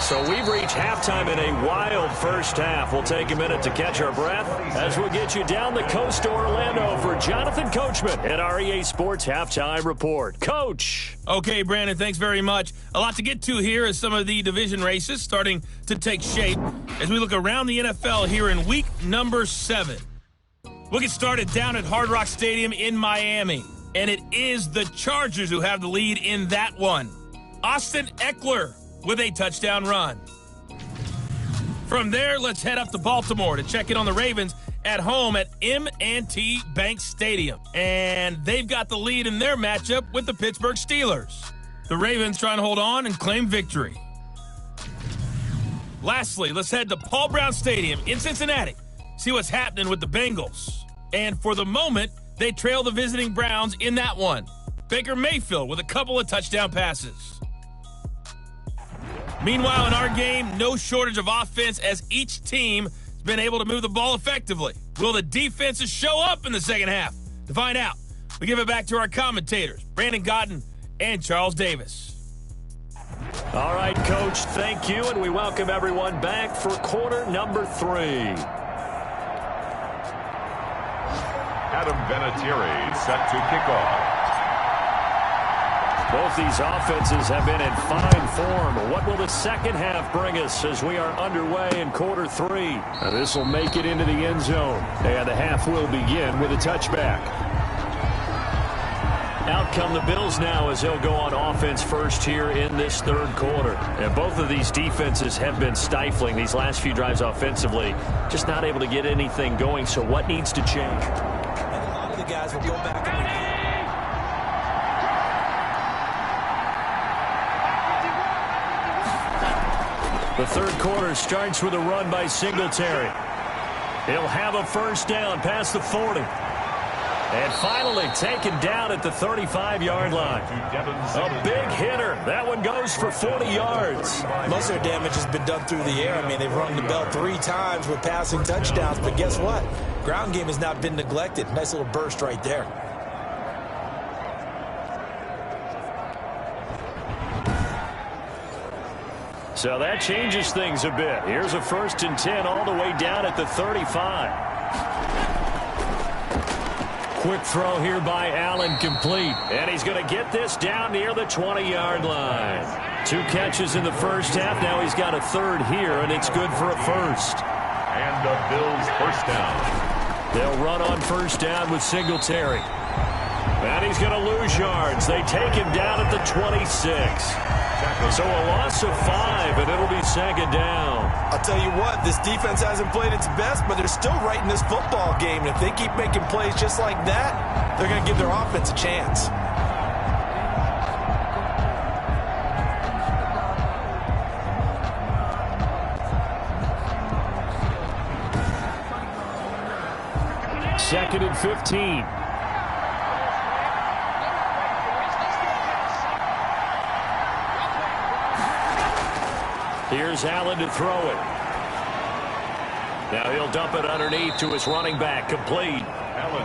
So we've reached halftime in a wild first half. We'll take a minute to catch our breath as we'll get you down the coast to Orlando for Jonathan Coachman at our EA Sports Halftime Report. Coach. Okay, Brandon, thanks very much. A lot to get to here as some of the division races starting to take shape as we look around the NFL here in week number 7. We'll get started down at Hard Rock Stadium in Miami, and it is the Chargers who have the lead in that one. Austin Eckler with a touchdown run. From there, let's head up to Baltimore to check in on the Ravens at home at M&T Bank Stadium. And they've got the lead in their matchup with the Pittsburgh Steelers. The Ravens trying to hold on and claim victory. Lastly, let's head to Paul Brown Stadium in Cincinnati. See what's happening with the Bengals. And for the moment, they trail the visiting Browns in that one. Baker Mayfield with a couple of touchdown passes. Meanwhile, in our game, no shortage of offense as each team has been able to move the ball effectively. Will the defenses show up in the second half? To find out, we give it back to our commentators, Brandon Gaudin and Charles Davis. All right, Coach, thank you, and we welcome everyone back for quarter number 3. Adam Vinatieri set to kick off. Both these offenses have been in fine form. What will the second half bring us as we are underway in quarter 3? This will make it into the end zone. And the half will begin with a touchback. Out come the Bills now as they'll go on offense first here in this third quarter. And both of these defenses have been stifling these last few drives offensively. Just not able to get anything going. So what needs to change? And a lot of the guys will go back and review. The third quarter starts with a run by Singletary. He'll have a first down past the 40. And finally taken down at the 35-yard line. A big hitter. That one goes for 40 yards. Most of their damage has been done through the air. I mean, they've rung the bell 3 times with passing touchdowns. But guess what? Ground game has not been neglected. Nice little burst right there. So that changes things a bit. Here's a 1st and 10 all the way down at the 35. Quick throw here by Allen, complete. And he's going to get this down near the 20-yard line. 2 catches in the first half. Now he's got a third here, and it's good for a first. And the Bills first down. They'll run on first down with Singletary. And he's going to lose yards. They take him down at the 26. So a loss of 5, and it'll be second down. I'll tell you what, this defense hasn't played its best, but they're still right in this football game. And if they keep making plays just like that, they're going to give their offense a chance. Second and 15. Here's Allen to throw it. Now he'll dump it underneath to his running back, complete.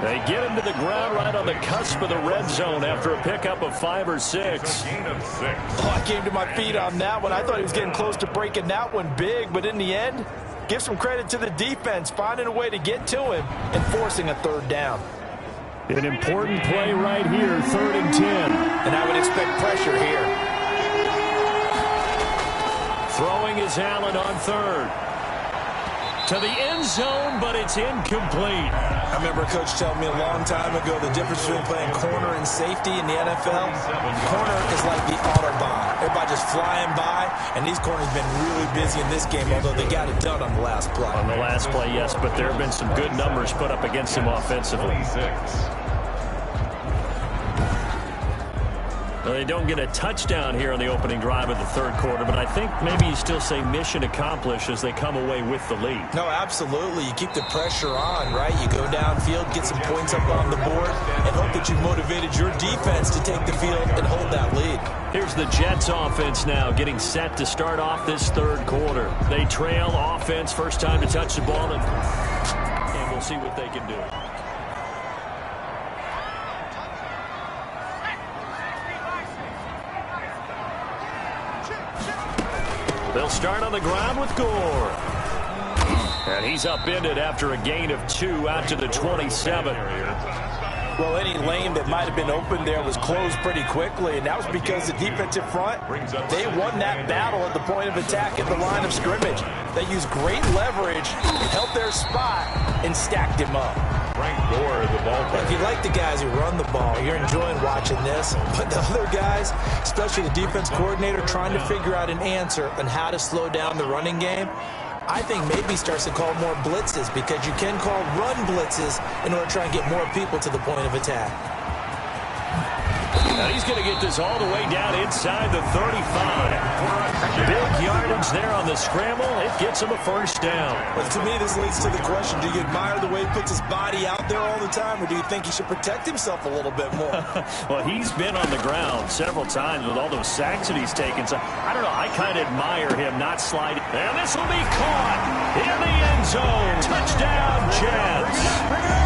They get him to the ground right on the cusp of the red zone after a pickup of 5 or 6. Gain of 6. Oh, I came to my feet on that one. I thought he was getting close to breaking that one big, but in the end, give some credit to the defense, finding a way to get to him and forcing a third down. An important play right here, 3rd and 10. And I would expect pressure here. Throwing is Allen on 3rd. To the end zone, but it's incomplete. I remember a coach telling me a long time ago the difference between playing corner and safety in the NFL. Corner is like the Autobahn. Everybody just flying by, and these corners have been really busy in this game, although they got it done on the last play. On the last play, yes, but there have been some good numbers put up against him offensively. 26. Well, they don't get a touchdown here on the opening drive of the third quarter, but I think maybe you still say mission accomplished as they come away with the lead. No, absolutely. You keep the pressure on, right? You go downfield, get some points up on the board, and hope that you've motivated your defense to take the field and hold that lead. Here's the Jets offense now getting set to start off this third quarter. They trail offense, first time to touch the ball, and we'll see what they can do. They'll start on the ground with Gore. And he's upended after a gain of 2 out to the 27. Well, any lane that might have been open there was closed pretty quickly, and that was because the defensive front, they won that battle at the point of attack at the line of scrimmage. They used great leverage, held their spot, and stacked him up. Frank Gore, the ball player. If you like the guys who run the ball, you're enjoying watching this. But the other guys, especially the defense coordinator, trying to figure out an answer on how to slow down the running game, I think maybe starts to call more blitzes, because you can call run blitzes in order to try and get more people to the point of attack. Now he's going to get this all the way down inside the 35. Big yardage there on the scramble. It gets him a first down. But to me, this leads to the question, do you admire the way he puts his body out there all the time, or do you think he should protect himself a little bit more? Well, he's been on the ground several times with all those sacks that he's taken. So I don't know. I kind of admire him not sliding. And this will be caught in the end zone. Touchdown, Jets.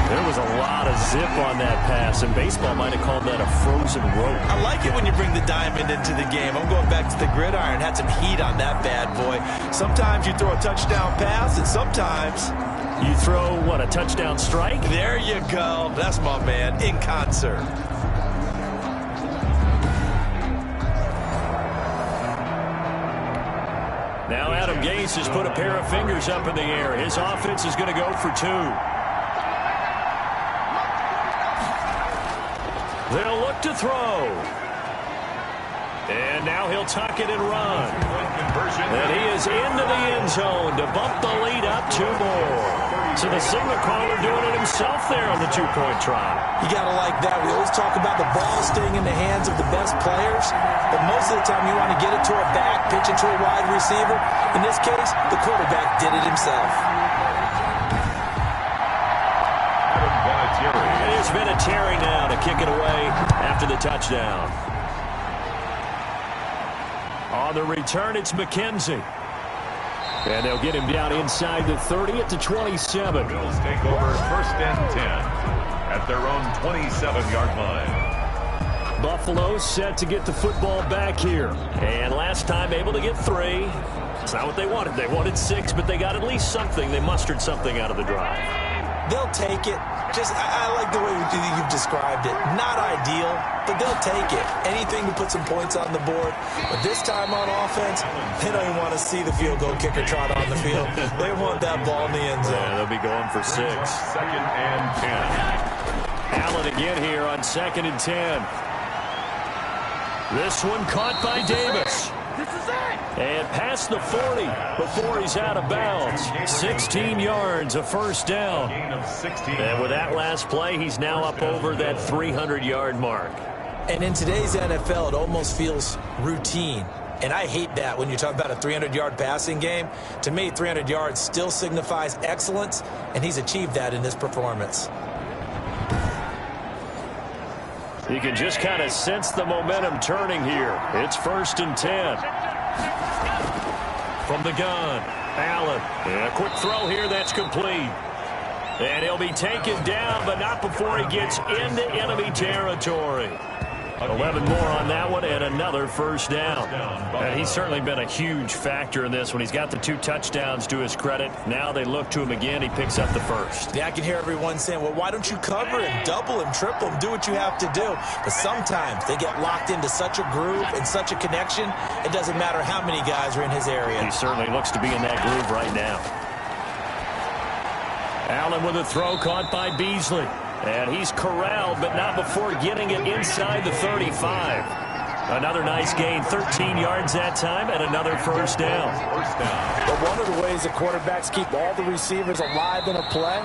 There was a lot of zip on that pass, and baseball might have called that a frozen rope. I like it when you bring the diamond into the game. I'm going back to the gridiron. Had some heat on that bad boy. Sometimes you throw a touchdown pass, and sometimes you throw, what, a touchdown strike? There you go. That's my man, in concert. Gase has put a pair of fingers up in the air. His offense is going to go for 2. They'll look to throw. And now he'll tuck it and run. And he is into the end zone to bump the lead up 2 more. So the signal caller doing it himself there on the 2-point try. You got to like that. We always talk about the ball staying in the hands of the best players, but most of the time you want to get it to a back, pitch it to a wide receiver. In this case, the quarterback did it himself. It has been a Terry now to kick it away after the touchdown. On the return, it's McKenzie. And they'll get him down inside the 30 at the 27. Bills take over 1st and 10 at their own 27-yard line. Buffalo set to get the football back here. And last time able to get 3. It's not what they wanted. They wanted 6, but they got at least something. They mustered something out of the drive. They'll take it. I like the way you've described it. Not ideal, but they'll take it. Anything to put some points on the board. But this time on offense, they don't even want to see the field goal kicker trot on the field. They want that ball in the end zone. Yeah, they'll be going for 6. 2nd and 10. Allen again here on 2nd and 10. This one caught by Davis. This is it. And past the 40 before he's out of bounds. 16 yards, a first down. Gain of 16. And with that last play, he's now up over that 300-yard mark. And in today's NFL, it almost feels routine. And I hate that when you talk about a 300-yard passing game. To me, 300 yards still signifies excellence, and he's achieved that in this performance. You can just kind of sense the momentum turning here. It's 1st and 10. From the gun, Allen. And a quick throw here that's complete. And he'll be taken down, but not before he gets into enemy territory. 11 more on that one, and another first down. And he's certainly been a huge factor in this when he's got the 2 touchdowns to his credit. Now they look to him again. He picks up the first. Yeah, I can hear everyone saying, well, why don't you cover him, double him, triple him, do what you have to do. But sometimes they get locked into such a groove and such a connection, it doesn't matter how many guys are in his area. He certainly looks to be in that groove right now. Allen with a throw caught by Beasley. And he's corralled, but not before getting it inside the 35. Another nice gain, 13 yards that time, and another first down. But one of the ways the quarterbacks keep all the receivers alive in a play,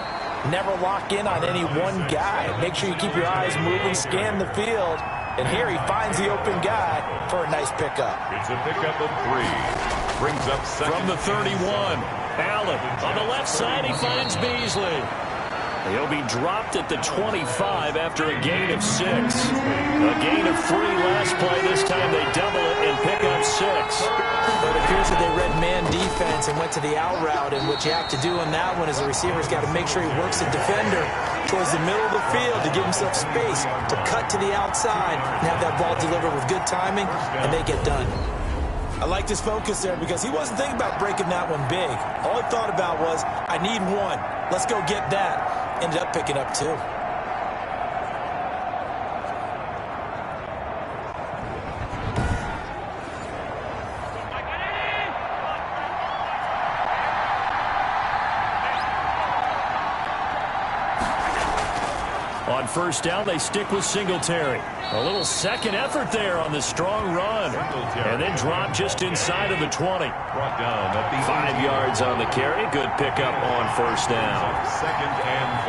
never lock in on any one guy. Make sure you keep your eyes moving, scan the field. And here he finds the open guy for a nice pickup. It's a pickup of 3. Brings up 2nd. From the 31, Allen on the left side, he finds Beasley. He'll be dropped at the 25 after a gain of 6. A gain of 3 last play. This time they double it and pick up 6. But it appears that they read man defense and went to the out route. And what you have to do on that one is the receiver's got to make sure he works the defender towards the middle of the field to give himself space to cut to the outside and have that ball delivered with good timing, and they get done. I liked his focus there because he wasn't thinking about breaking that one big. All he thought about was, I need 1. Let's go get that. Ended up picking up 2. On first down, they stick with Singletary. A little second effort there on the strong run. And then drop just inside of the 20. Brought down at the 5 yards on the carry. Good pickup on first down. 2nd and 5.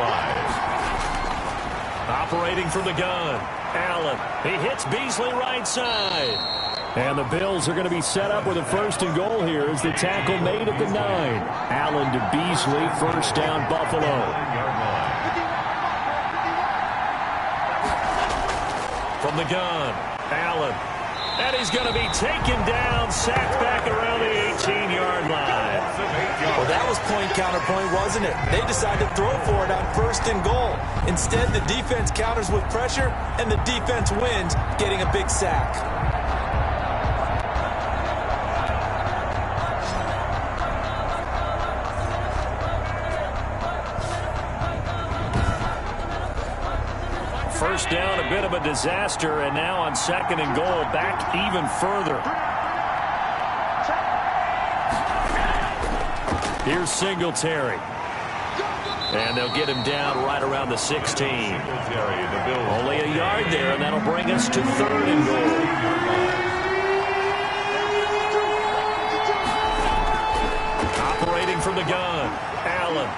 Operating from the gun, Allen. He hits Beasley right side. And the Bills are going to be set up with a 1st and goal here as the tackle made at the 9. Allen to Beasley, first down Buffalo. From the gun, Allen. And he's going to be taken down, sacked back around the 18-yard line. Well, that was point counterpoint, wasn't it? They decided to throw for it on 1st and goal. Instead, the defense counters with pressure, and the defense wins, getting a big sack. First down, a bit of a disaster, and now on 2nd and goal, back even further. Here's Singletary. And they'll get him down right around the 16. Only a yard there, and that'll bring us to 3rd and goal. Operating from the gun, Allen.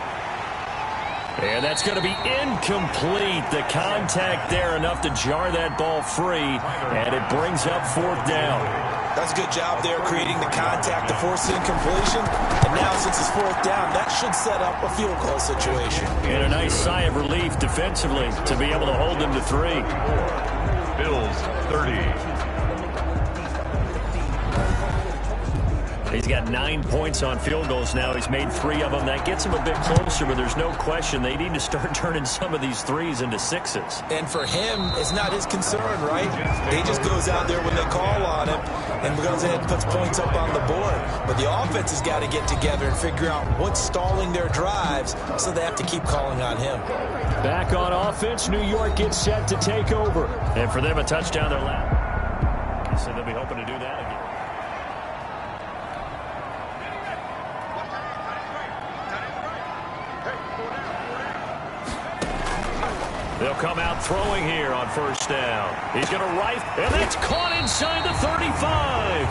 And that's going to be incomplete. The contact there enough to jar that ball free, and it brings up 4th down. That's a good job there creating the contact to force the incompletion. And now since it's 4th down, that should set up a field goal situation. And a nice sigh of relief defensively to be able to hold them to 3. Bills 30. He's got 9 points on field goals now. He's made 3 of them. That gets him a bit closer, but there's no question they need to start turning some of these 3s into 6s. And for him, it's not his concern, right? He just goes out there when they call on him and goes ahead and puts points up on the board. But the offense has got to get together and figure out what's stalling their drives, so they have to keep calling on him. Back on offense, New York gets set to take over. And for them, a touchdown their lap. So they'll be hoping to do that again. They'll come out throwing here on 1st down. He's going to right, and it's caught inside the 35.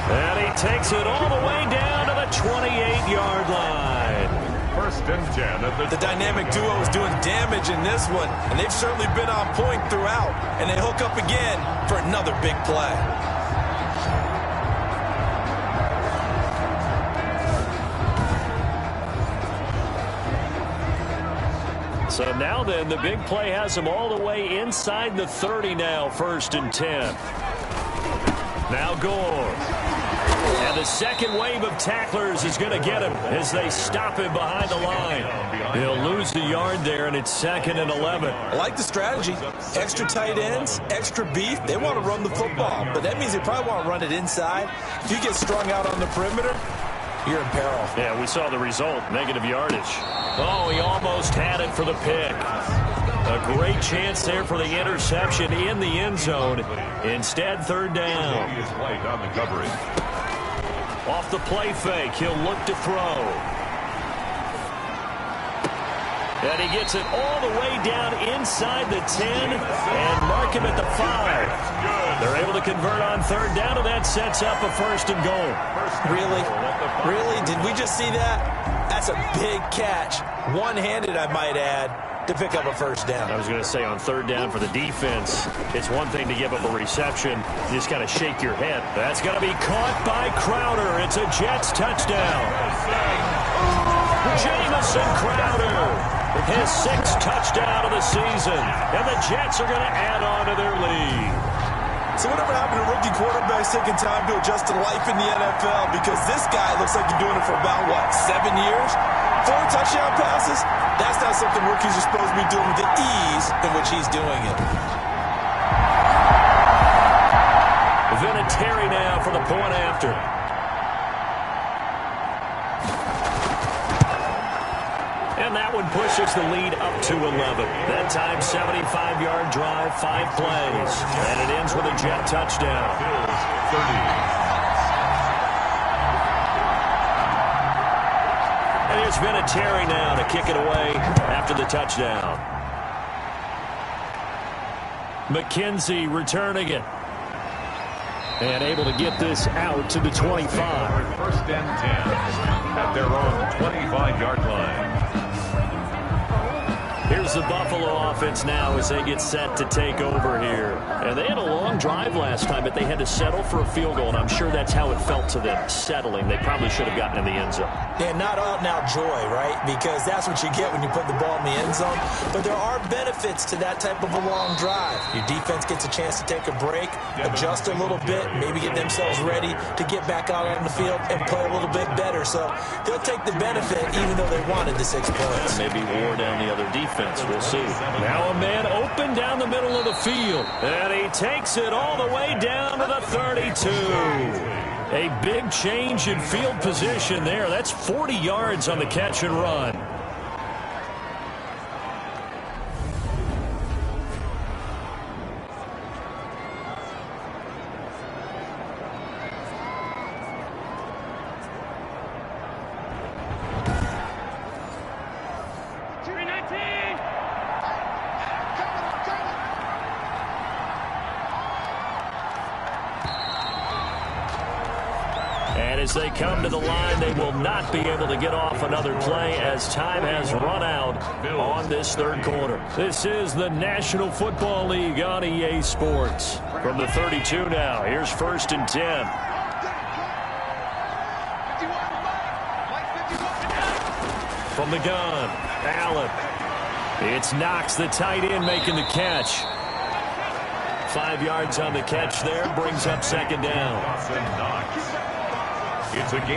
And he takes it all the way down to the 28-yard line. 1st and 10. The dynamic duo is doing damage in this one, and they've certainly been on point throughout. And they hook up again for another big play. So now then, the big play has them all the way inside the 30 now, 1st and 10. Now Gore. And the second wave of tacklers is going to get him as they stop him behind the line. He'll lose the yard there, and it's 2nd and 11. I like the strategy. Extra tight ends, extra beef. They want to run the football, but that means they probably want to run it inside. If you get strung out on the perimeter, you're in peril. Yeah, we saw the result, negative yardage. Oh, he almost had it for the pick. A great chance there for the interception in the end zone. Instead, 3rd down. He is light on the coverage. Off the play fake, he'll look to throw. And he gets it all the way down inside the 10 and mark him at the 5. They're able to convert on 3rd down, and that sets up a 1st and goal. Really? Really? Did we just see that? That's a big catch. One-handed, I might add, to pick up a 1st down. I was going to say on 3rd down for the defense, it's one thing to give up a reception. You just got to shake your head. That's going to be caught by Crowder. It's a Jets touchdown. Jamison Crowder, his 6th touchdown of the season. And the Jets are going to add on to their lead. So whatever happened to rookie quarterbacks taking time to adjust to life in the NFL? Because this guy looks like he's doing it for about, what, 7 years? 4 touchdown passes? That's not something rookies are supposed to be doing with the ease in which he's doing it. Vinatieri now for the point after. And that one pushes the lead up to 11. That time, 75-yard drive, 5 plays. And it ends with a Jet touchdown. Bills 30. And here's Vinatieri now to kick it away after the touchdown. McKenzie returning it. And able to get this out to the 25. 1st and 10 at their own 25-yard line. Here's the Buffalo offense now as they get set to take over here. And they had a long drive last time, but they had to settle for a field goal, and I'm sure that's how it felt to them, settling. They probably should have gotten in the end zone. Yeah, not out and out joy, right? Because that's what you get when you put the ball in the end zone. But there are benefits to that type of a long drive. Your defense gets a chance to take a break, adjust a little bit, maybe get themselves ready to get back out on the field and play a little bit better. So they'll take the benefit even though they wanted the 6 points. Maybe wore down the other defense. We'll see. Now a man open down the middle of the field. And he takes it all the way down to the 32. A big change in field position there. That's 40 yards on the catch and run. As they come to the line, they will not be able to get off another play as time has run out on this third quarter. This is the National Football League on EA Sports. From the 32 now, here's 1st and 10. From the gun, Allen. It's Knox, the tight end, making the catch. 5 yards on the catch there, brings up 2nd down.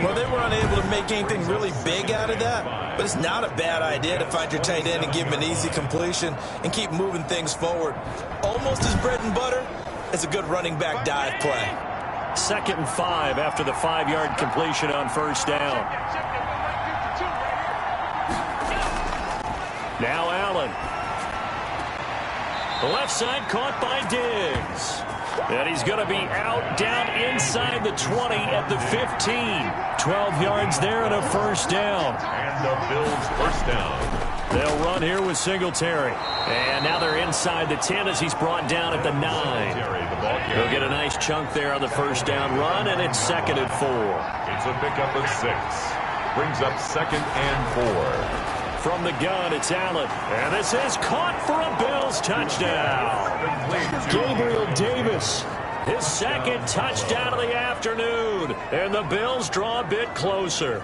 Well, they were unable to make anything really big out of that, but it's not a bad idea to find your tight end and give him an easy completion and keep moving things forward. Almost as bread and butter as a good running back dive play. 2nd and 5 after the 5-yard completion on 1st down. Now Allen. The left side caught by Diggs. And he's going to be out down inside the 20 at the 15. 12 yards there and a 1st down. And the Bills 1st down. They'll run here with Singletary. And now they're inside the 10 as he's brought down at the 9. He'll get a nice chunk there on the 1st down run, and it's 2nd and 4. It's a pickup of 6. Brings up 2nd and 4. From the gun, it's Allen. And this is caught for a Bills touchdown. Gabriel Davis. His 2nd touchdown of the afternoon. And the Bills draw a bit closer.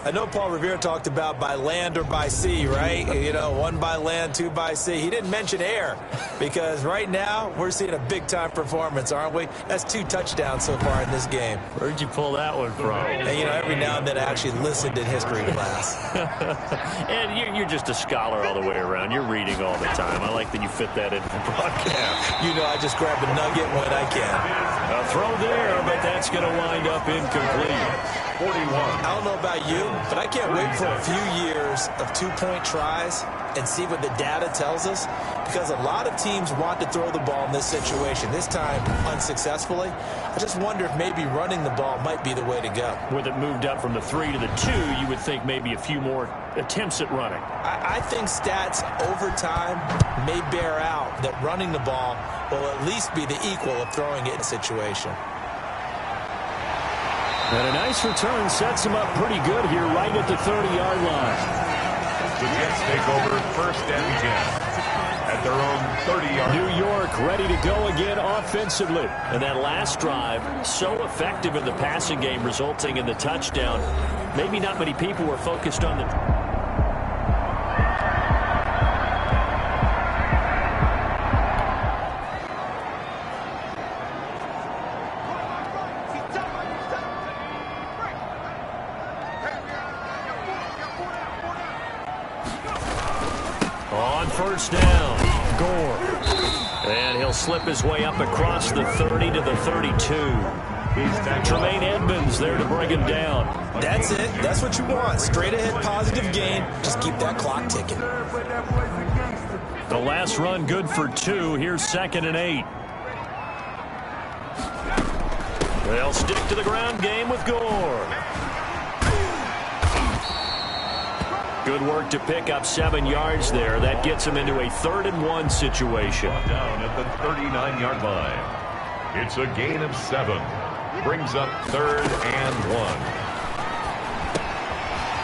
I know Paul Revere talked about by land or by sea, right? You know, 1 by land, 2 by sea. He didn't mention air because right now we're seeing a big-time performance, aren't we? That's 2 touchdowns so far in this game. Where'd you pull that one from? And, you know, every now and then I actually listened in history class. And you're just a scholar all the way around. You're reading all the time. I like that you fit that into the broadcast. You know, I just grab a nugget when I can. A throw there, but that's going to wind up incomplete. 41. I don't know about you, but I can't wait for a few years of 2-point tries and see what the data tells us, because a lot of teams want to throw the ball in this situation, this time unsuccessfully. I just wonder if maybe running the ball might be the way to go. With it moved up from the 3 to the 2, you would think maybe a few more attempts at running. I think stats over time may bear out that running the ball will at least be the equal of throwing it in a situation. And a nice return sets him up pretty good here right at the 30-yard line. The Jets take over 1st and 10 at their own 30-yard line. New York ready to go again offensively. And that last drive, so effective in the passing game, resulting in the touchdown. Maybe not many people were focused on the... On 1st down, Gore. And he'll slip his way up across the 30 to the 32. Tremaine Edmonds there to bring him down. That's it. That's what you want. Straight ahead positive gain. Just keep that clock ticking. The last run good for 2. Here's 2nd and 8. They'll stick to the ground game with Gore. Good work to pick up 7 yards there. That gets him into a 3rd and 1 situation. Down at the 39-yard line. It's a gain of 7. Brings up 3rd and 1.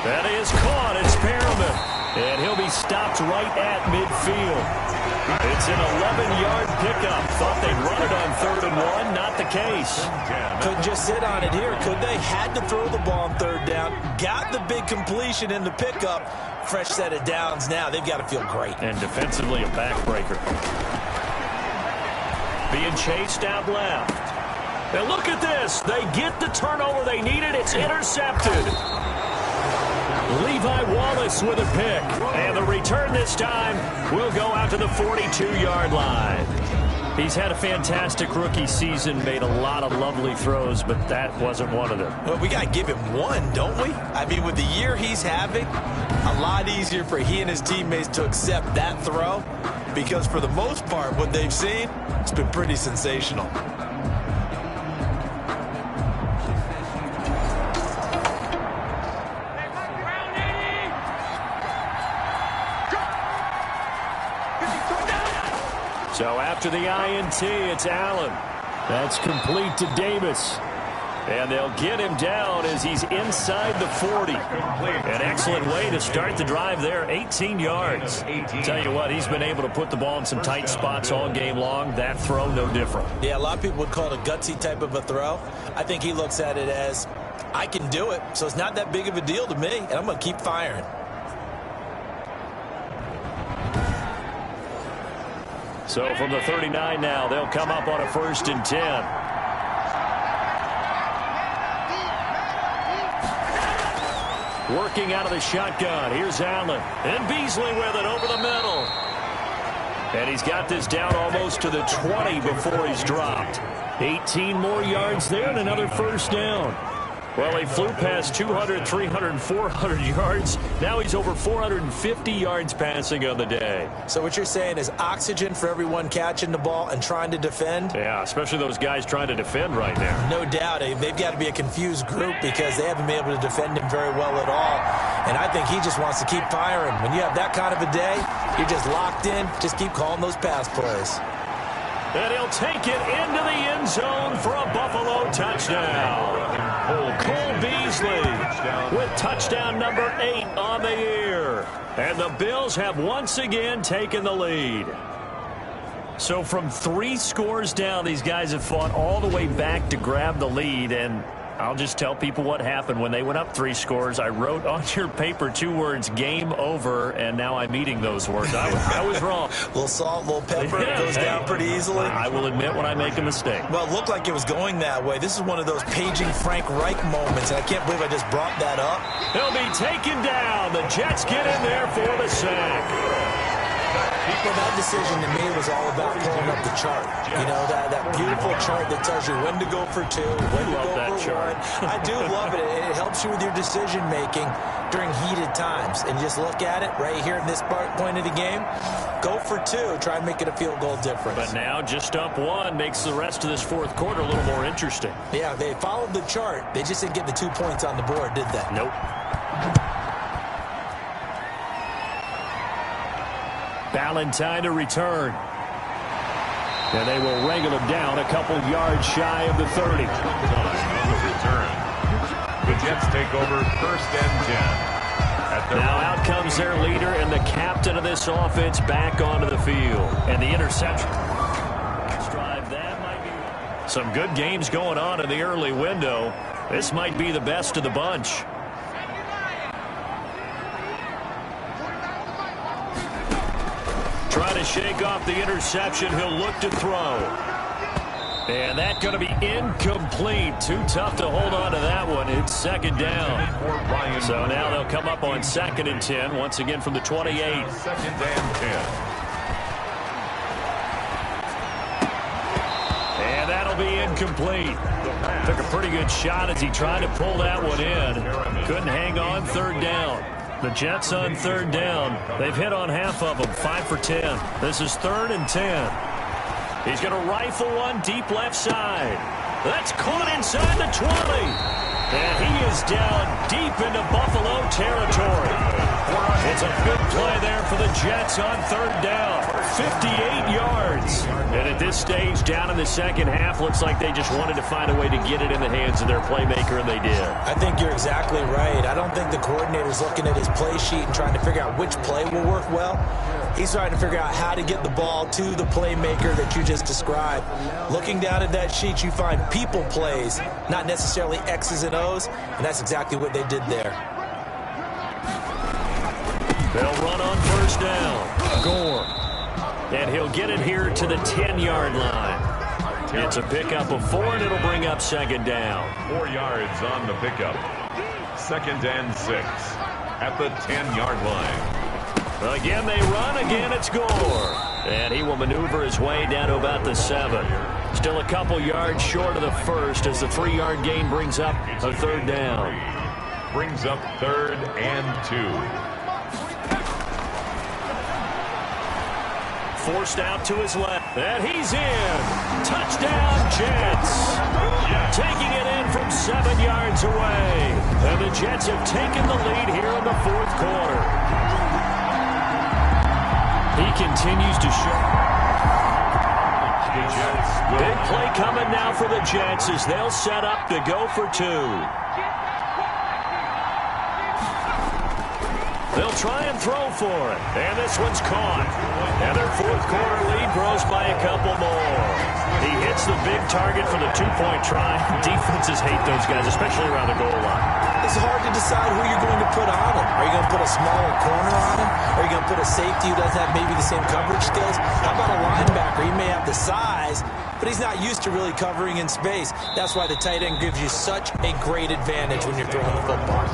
That is caught. It's Perriman. And he'll be stopped right at midfield. It's an 11-yard pickup. Thought they'd run it on 3rd and 1. Not the case. Couldn't just sit on it here, could they? Had to throw the ball on 3rd down. Got the big completion in the pickup. Fresh set of downs now. They've got to feel great. And defensively a backbreaker. Being chased out left. And look at this. They get the turnover they needed. It's intercepted. Levi Wallace with a pick. And the return this time will go out to the 42-yard line. He's had a fantastic rookie season, made a lot of lovely throws, but that wasn't one of them. Well, we got to give him one, don't we? I mean, with the year he's having, a lot easier for he and his teammates to accept that throw, because for the most part, what they've seen, it's been pretty sensational. So after the INT, it's Allen. That's complete to Davis. And they'll get him down as he's inside the 40. An excellent way to start the drive there, 18 yards. Tell you what, he's been able to put the ball in some tight spots all game long. That throw, no different. Yeah, a lot of people would call it a gutsy type of a throw. I think he looks at it as, I can do it, so it's not that big of a deal to me, and I'm going to keep firing. So from the 39 now, they'll come up on a 1st and 10. Working out of the shotgun. Here's Allen. And Beasley with it over the middle. And he's got this down almost to the 20 before he's dropped. 18 more yards there and another 1st down. Well, he flew past 200, 300, 400 yards. Now he's over 450 yards passing on the day. So what you're saying is oxygen for everyone catching the ball and trying to defend? Yeah, especially those guys trying to defend right now. No doubt. They've got to be a confused group because they haven't been able to defend him very well at all. And I think he just wants to keep firing. When you have that kind of a day, you're just locked in. Just keep calling those pass plays. And he'll take it into the end zone for a Buffalo touchdown. Cole Beasley with touchdown number 8 on the year. And the Bills have once again taken the lead. So from 3 scores down, these guys have fought all the way back to grab the lead. And I'll just tell people what happened when they went up 3 scores. I wrote on your paper 2 words, game over, and now I'm eating those words. I was wrong. A little salt, a little pepper, it goes down pretty easily. I will admit when I make a mistake. Well, it looked like it was going that way. This is one of those paging Frank Reich moments, and I can't believe I just brought that up. He'll be taken down. The Jets get in there for the sack. Well, that decision to me was all about pulling up the chart. You know, that beautiful chart that tells you when to go for 2, when to go for 1. I do love it. It helps you with your decision-making during heated times. And just look at it right here in this point of the game. Go for 2. Try and make it a field goal difference. But now just up 1 makes the rest of this 4th quarter a little more interesting. Yeah, they followed the chart. They just didn't get the 2 points on the board, did they? Nope. Valentine to return. And they will wrangle him down a couple yards shy of the 30. On the return. The Jets take over 1st and 10. Now out comes their leader and the captain of this offense back onto the field. And the interception. That might be some good games going on in the early window. This might be the best of the bunch. Trying to shake off the interception. He'll look to throw. And that's going to be incomplete. Too tough to hold on to that one. It's 2nd down. So now they'll come up on 2nd and 10. Once again from the 28. 2nd and 10. And that'll be incomplete. Took a pretty good shot as he tried to pull that one in. Couldn't hang on. 3rd down. The Jets on 3rd down. They've hit on half of them. 5 for 10. This is 3rd and 10. He's going to rifle one deep left side. That's caught inside the 20. And he is down deep into Buffalo territory. It's a big play there for the Jets on 3rd down. 58 yards. And at this stage, down in the 2nd half, looks like they just wanted to find a way to get it in the hands of their playmaker, and they did. I think you're exactly right. I don't think the coordinator's looking at his play sheet and trying to figure out which play will work well. He's trying to figure out how to get the ball to the playmaker that you just described. Looking down at that sheet, you find people plays, not necessarily X's and O's, and that's exactly what they did there. They'll run on 1st down. Gore. And he'll get it here to the 10-yard line. It's a pickup of 4, and it'll bring up 2nd down. 4 yards on the pickup. 2nd and 6 at the 10-yard line. Again, they run. Again, it's Gore. And he will maneuver his way down to about the 7. Still a couple yards short of the 1st as the 3-yard gain brings up a 3rd down. Brings up 3rd and 2. Forced out to his left. And he's in. Touchdown, Jets. Taking it in from 7 yards away. And the Jets have taken the lead here in the 4th quarter. He continues to show. The Jets will... Big play coming now for the Jets as they'll set up to go for 2. They'll try and throw for it. And this one's caught. And their fourth quarter lead grows by a couple more. He hits the big target for the 2-point try. Defenses hate those guys, especially around the goal line. It's hard to decide who you're going to put on him. Are you going to put a smaller corner on him? Are you going to put a safety who doesn't have maybe the same coverage skills? How about a linebacker? He may have the size, but he's not used to really covering in space. That's why the tight end gives you such a great advantage when you're throwing the football.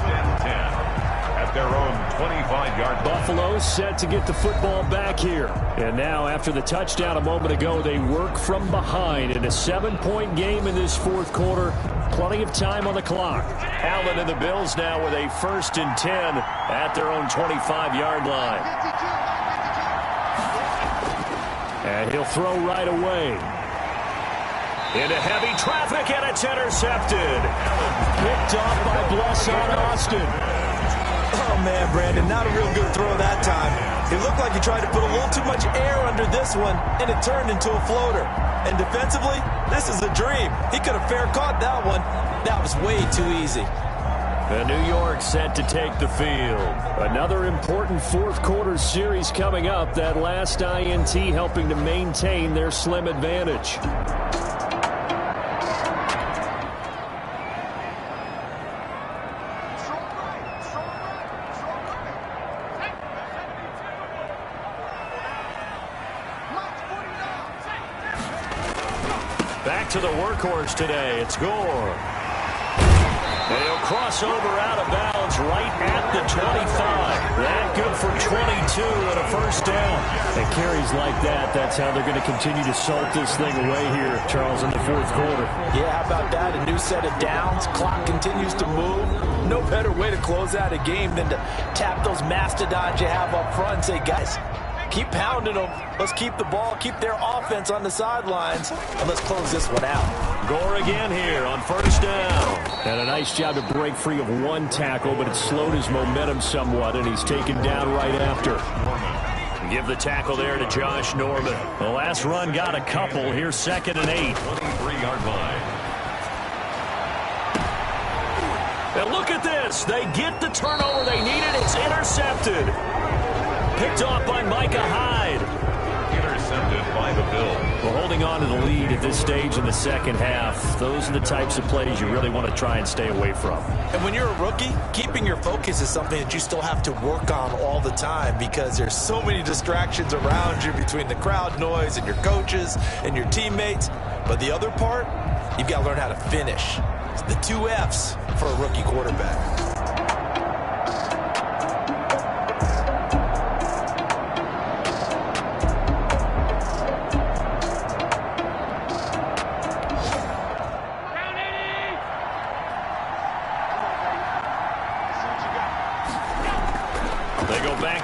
At their own 25-yard line. Buffalo set to get the football back here. And now, after the touchdown a moment ago, they work from behind in a 7-point game in this fourth quarter. Plenty of time on the clock. Allen and the Bills now with a 1st and 10 at their own 25-yard line. And he'll throw right away. Into heavy traffic, and it's intercepted. Picked off by Blesson Austin. Oh, man, Brandon, not a real good throw that time. It looked like he tried to put a little too much air under this one, and it turned into a floater. And defensively, this is a dream. He could have fair caught that one. That was way too easy. The New York set to take the field. Another important fourth quarter series coming up. That last INT helping to maintain their slim advantage. Back to the workhorse today. It's Gore. And he'll cross over out of bounds right at the 25. That good for 22 and a first down. And carries like that, that's how they're going to continue to salt this thing away here, Charles, in the fourth quarter. Yeah, how about that? A new set of downs. Clock continues to move. No better way to close out a game than to tap those mastodons you have up front and say, guys, keep pounding them. Let's keep the ball, keep their offense on the sidelines, and let's close this one out. Gore again here on first down. And a nice job to break free of one tackle, but it slowed his momentum somewhat, and he's taken down right after. Give the tackle there to Josh Norman. The last run got a couple. Here's 2nd and 8. 23-yard line. And look at this. They get the turnover they needed. It's intercepted. Picked off by Micah Hyde. Intercepted by the Bills. Well, holding on to the lead at this stage in the second half, those are the types of plays you really want to try and stay away from. And when you're a rookie, keeping your focus is something that you still have to work on all the time because there's so many distractions around you between the crowd noise and your coaches and your teammates. But the other part, you've got to learn how to finish. It's the 2 F's for a rookie quarterback.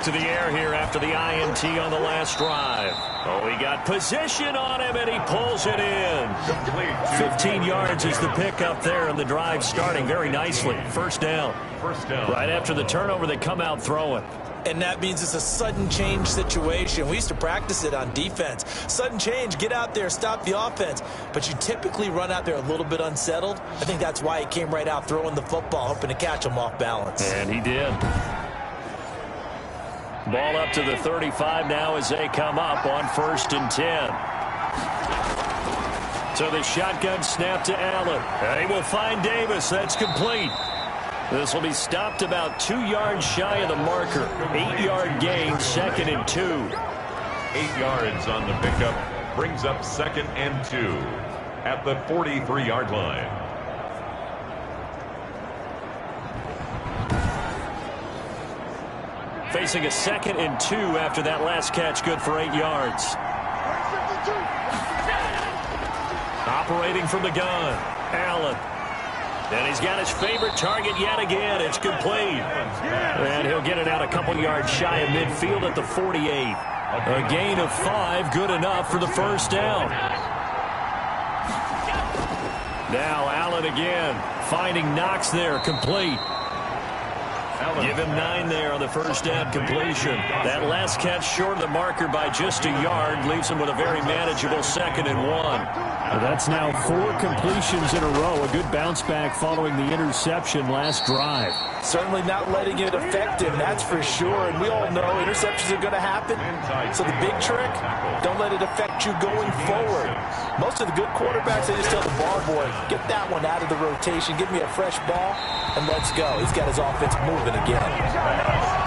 To the air here after the INT on the last drive. Oh, he got position on him, and he pulls it in. 15 yards is the pickup there, and the drive starting very nicely. First down. Right after the turnover, they come out throwing. And that means it's a sudden change situation. We used to practice it on defense. Sudden change, get out there, stop the offense. But you typically run out there a little bit unsettled. I think that's why he came right out throwing the football, hoping to catch him off balance. And he did. Ball up to the 35 now as they come up on 1st and 10. So the shotgun snap to Allen. And he will find Davis. That's complete. This will be stopped about 2 yards shy of the marker. 8-yard gain, 2nd and 2. 8 yards on the pickup. Brings up 2nd and 2 at the 43-yard line. Facing a 2nd and 2 after that last catch, good for 8 yards. Operating from the gun, Allen. And he's got his favorite target yet again. It's complete. And he'll get it out a couple yards shy of midfield at the 48. A gain of 5, good enough for the first down. Now Allen again, finding Knox there, complete. Give him 9 there on the first down completion. That last catch short of the marker by just a yard leaves him with a very manageable 2nd and 1. Well, that's now 4 completions in a row. A good bounce back following the interception last drive. Certainly not letting it affect him, that's for sure. And we all know interceptions are going to happen. So the big trick, don't let it affect you going forward. Most of the good quarterbacks, they just tell the ball boy, get that one out of the rotation, give me a fresh ball, and let's go. He's got his offense moving again.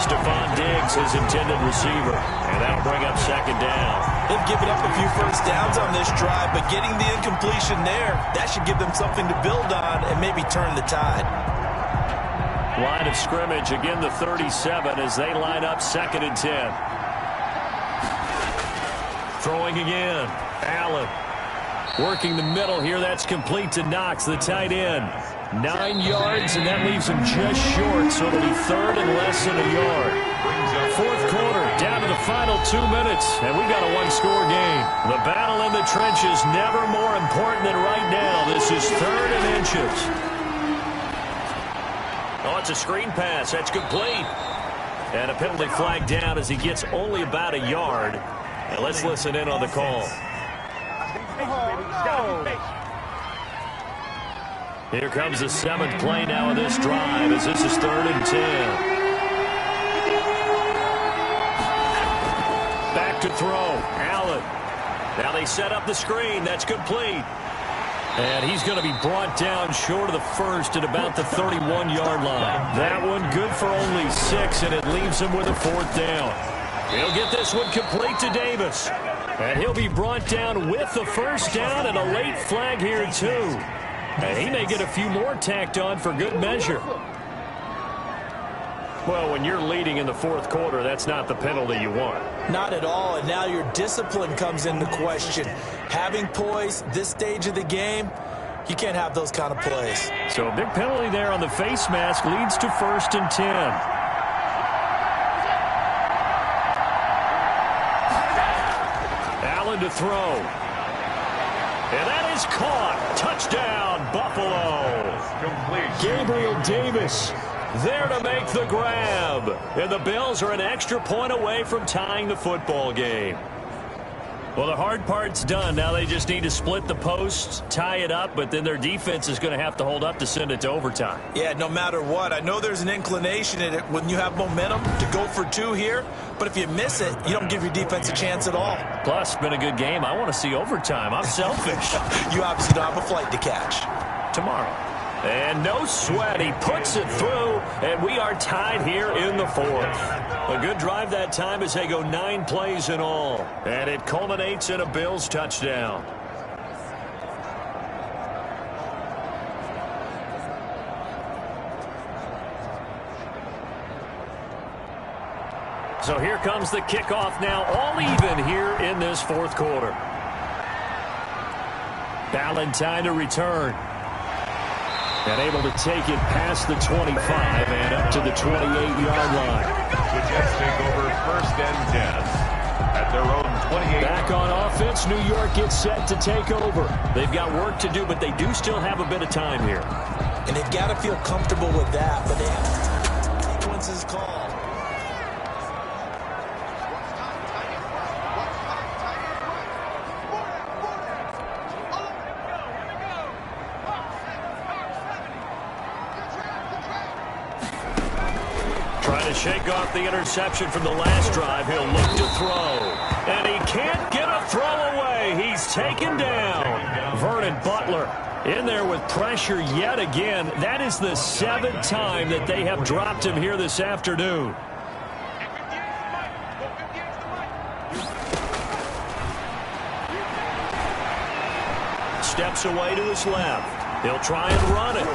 Stephon Diggs, his intended receiver, and that'll bring up 2nd down. They've given up a few first downs on this drive, but getting the incompletion there, that should give them something to build on and maybe turn the tide. Line of scrimmage, again the 37 as they line up 2nd and 10. Throwing again. Allen working the middle here. That's complete to Knox, the tight end. 9 yards, and that leaves him just short, so it'll be 3rd and less than a yard. 4th quarter, down to the final 2 minutes, and we've got a 1-score game. The battle in the trenches, never more important than right now. This is 3rd and inches. Oh, it's a screen pass. That's complete. And a penalty flag down as he gets only about a yard. And let's listen in on the call. Here comes the 7th play now of this drive as this is 3rd and 10. Back to throw. Allen. Now they set up the screen. That's complete. And he's going to be brought down short of the first at about the 31-yard line. That one good for only 6, and it leaves him with a 4th down. He'll get this one complete to Davis. And he'll be brought down with the first down and a late flag here, too. And he may get a few more tacked on for good measure. Well, when you're leading in the 4th quarter, that's not the penalty you want. Not at all, and now your discipline comes into question. Having poise this stage of the game, you can't have those kind of plays. So a big penalty there on the face mask leads to 1st and 10. Allen to throw. And that is caught. Touchdown, Buffalo. Gabriel Davis there to make the grab. And the Bills are an extra point away from tying the football game. Well, the hard part's done. Now they just need to split the posts, tie it up, but then their defense is going to have to hold up to send it to overtime. Yeah, no matter what. I know there's an inclination in it when you have momentum to go for 2 here, but if you miss it, you don't give your defense a chance at all. Plus, it's been a good game. I want to see overtime. I'm selfish. You obviously don't have a flight to catch. Tomorrow. And no sweat. He puts it through, and we are tied here in the 4th. A good drive that time as they go 9 plays in all. And it culminates in a Bills touchdown. So here comes the kickoff now, all even here in this 4th quarter. Ballantyne to return. And able to take it past the 25 and up to the 28-yard line. The Jets take over 1st and 10 at their own 28. Back on offense, New York gets set to take over. They've got work to do, but they do still have a bit of time here. And they've got to feel comfortable with that, but they have to sequences called. Shake off the interception from the last drive. He'll look to throw. And he can't get a throw away. He's taken down. Vernon Butler in there with pressure yet again. That is the 7th time that they have dropped him here this afternoon. Steps away to his left. He'll try and run it.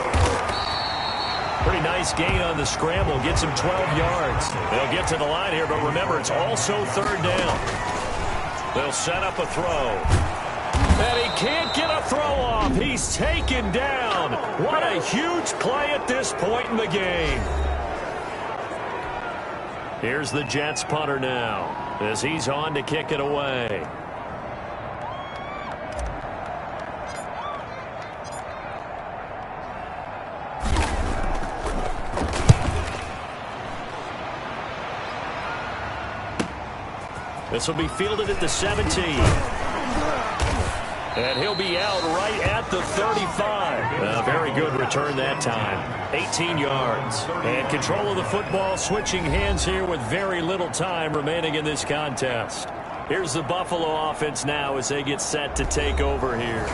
Pretty nice gain on the scramble. Gets him 12 yards. They'll get to the line here, but remember, it's also 3rd down. They'll set up a throw. And he can't get a throw off. He's taken down. What a huge play at this point in the game. Here's the Jets punter now as he's on to kick it away. This will be fielded at the 17. And he'll be out right at the 35. A very good return that time. 18 yards. And control of the football switching hands here with very little time remaining in this contest. Here's the Buffalo offense now as they get set to take over here.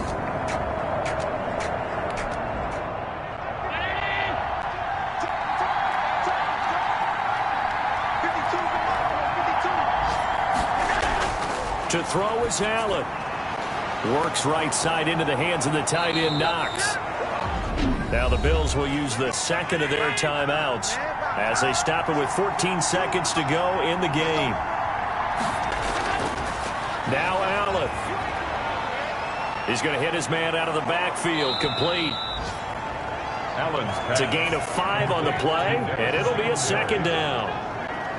To throw is Allen. Works right side into the hands of the tight end, Knox. Now the Bills will use the second of their timeouts as they stop it with 14 seconds to go in the game. Now Allen. He's going to hit his man out of the backfield. Complete. It's a gain of 5 on the play, and it'll be a second down.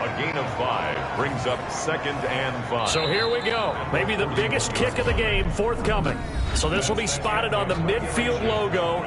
A gain of 5 brings up 2nd and 5. So here we go. Maybe the biggest kick of the game forthcoming. So this will be spotted on the midfield logo.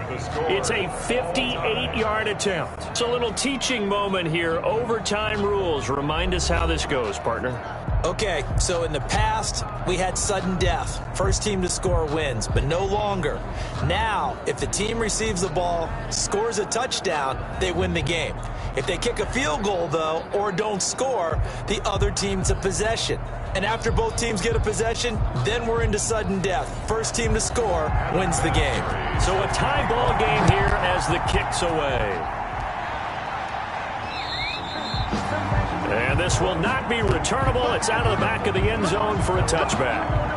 It's a 58-yard attempt. It's a little teaching moment here. Overtime rules. Remind us how this goes, partner. Okay, so in the past, we had sudden death. First team to score wins, but no longer. Now, if the team receives the ball, scores a touchdown, they win the game. If they kick a field goal, though, or don't score, the other team's a possession. And after both teams get a possession, then we're into sudden death. First team to score wins the game. So a tie ball game here as the kick's away. And this will not be returnable. It's out of the back of the end zone for a touchback.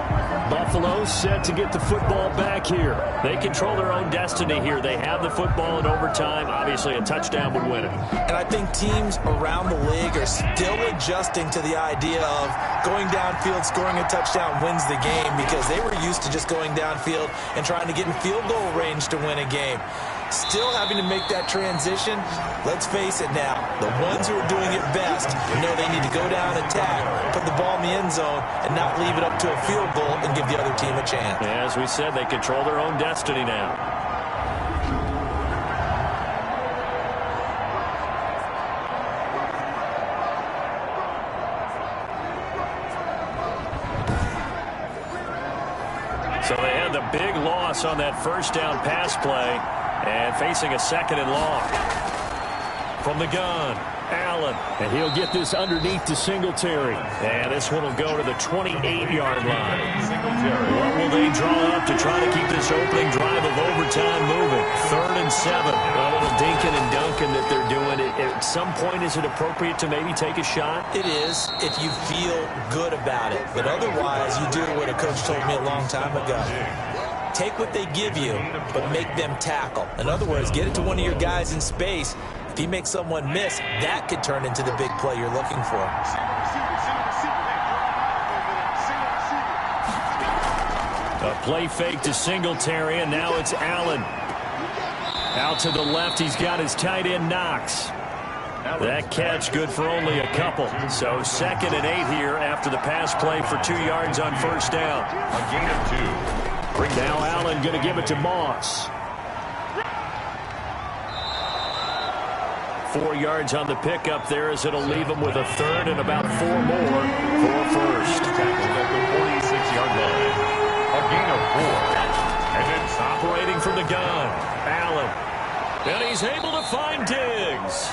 Buffalo set to get the football back here. They control their own destiny here. They have the football in overtime. Obviously, a touchdown would win it. And I think teams around the league are still adjusting to the idea of going downfield, scoring a touchdown wins the game, because they were used to just going downfield and trying to get in field goal range to win a game. Still having to make that transition. Let's face it now. The ones who are doing it best know they need to go down, attack, put the ball in the end zone, and not leave it up to a field goal and give the other team a chance. As we said, they control their own destiny now. So they had the big loss on that first down pass play. And facing a 2nd and long. From the gun, Allen. And he'll get this underneath to Singletary. And this one will go to the 28-yard line. What will they draw up to try to keep this opening drive of overtime moving? 3rd and 7. A little dinking and dunking that they're doing. At some point, is it appropriate to maybe take a shot? It is if you feel good about it. But otherwise, you do what a coach told me a long time ago. Take what they give you, but make them tackle. In other words, get it to one of your guys in space. If he makes someone miss, that could turn into the big play you're looking for. A play fake to Singletary, and now it's Allen. Out to the left, he's got his tight end, Knox. That catch good for only a couple. So 2nd and 8 here after the pass play for 2 yards on first down. A gain of 2. Now Allen going to give it to Moss. 4 yards on the pickup there as it'll leave him with a 3rd and about 4 more for first. Tackled at the 46-yard line. A gain of 4. And it's operating from the gun. Allen. And he's able to find Diggs.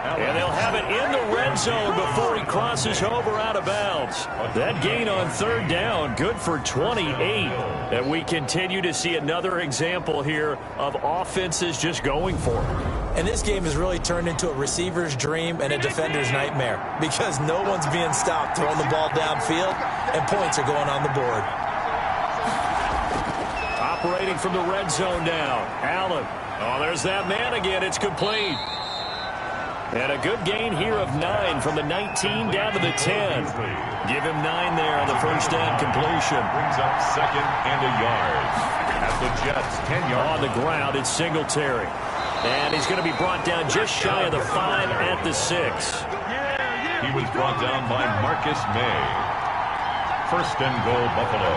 And they'll have it in the red zone before he crosses over out of bounds. That gain on 3rd down, good for 28. And we continue to see another example here of offenses just going for it. And this game has really turned into a receiver's dream and a defender's nightmare, because no one's being stopped throwing the ball downfield, and points are going on the board. Operating from the red zone now, Allen. Oh, there's that man again. It's complete. And a good gain here of 9 from the 19 down to the 10. Give him 9 there on the first down completion. Brings up 2nd and a yard. At the Jets, 10 yards. On the ground, it's Singletary. And he's going to be brought down just shy of the 5 at the 6. He was brought down by Marcus May. 1st and goal, Buffalo.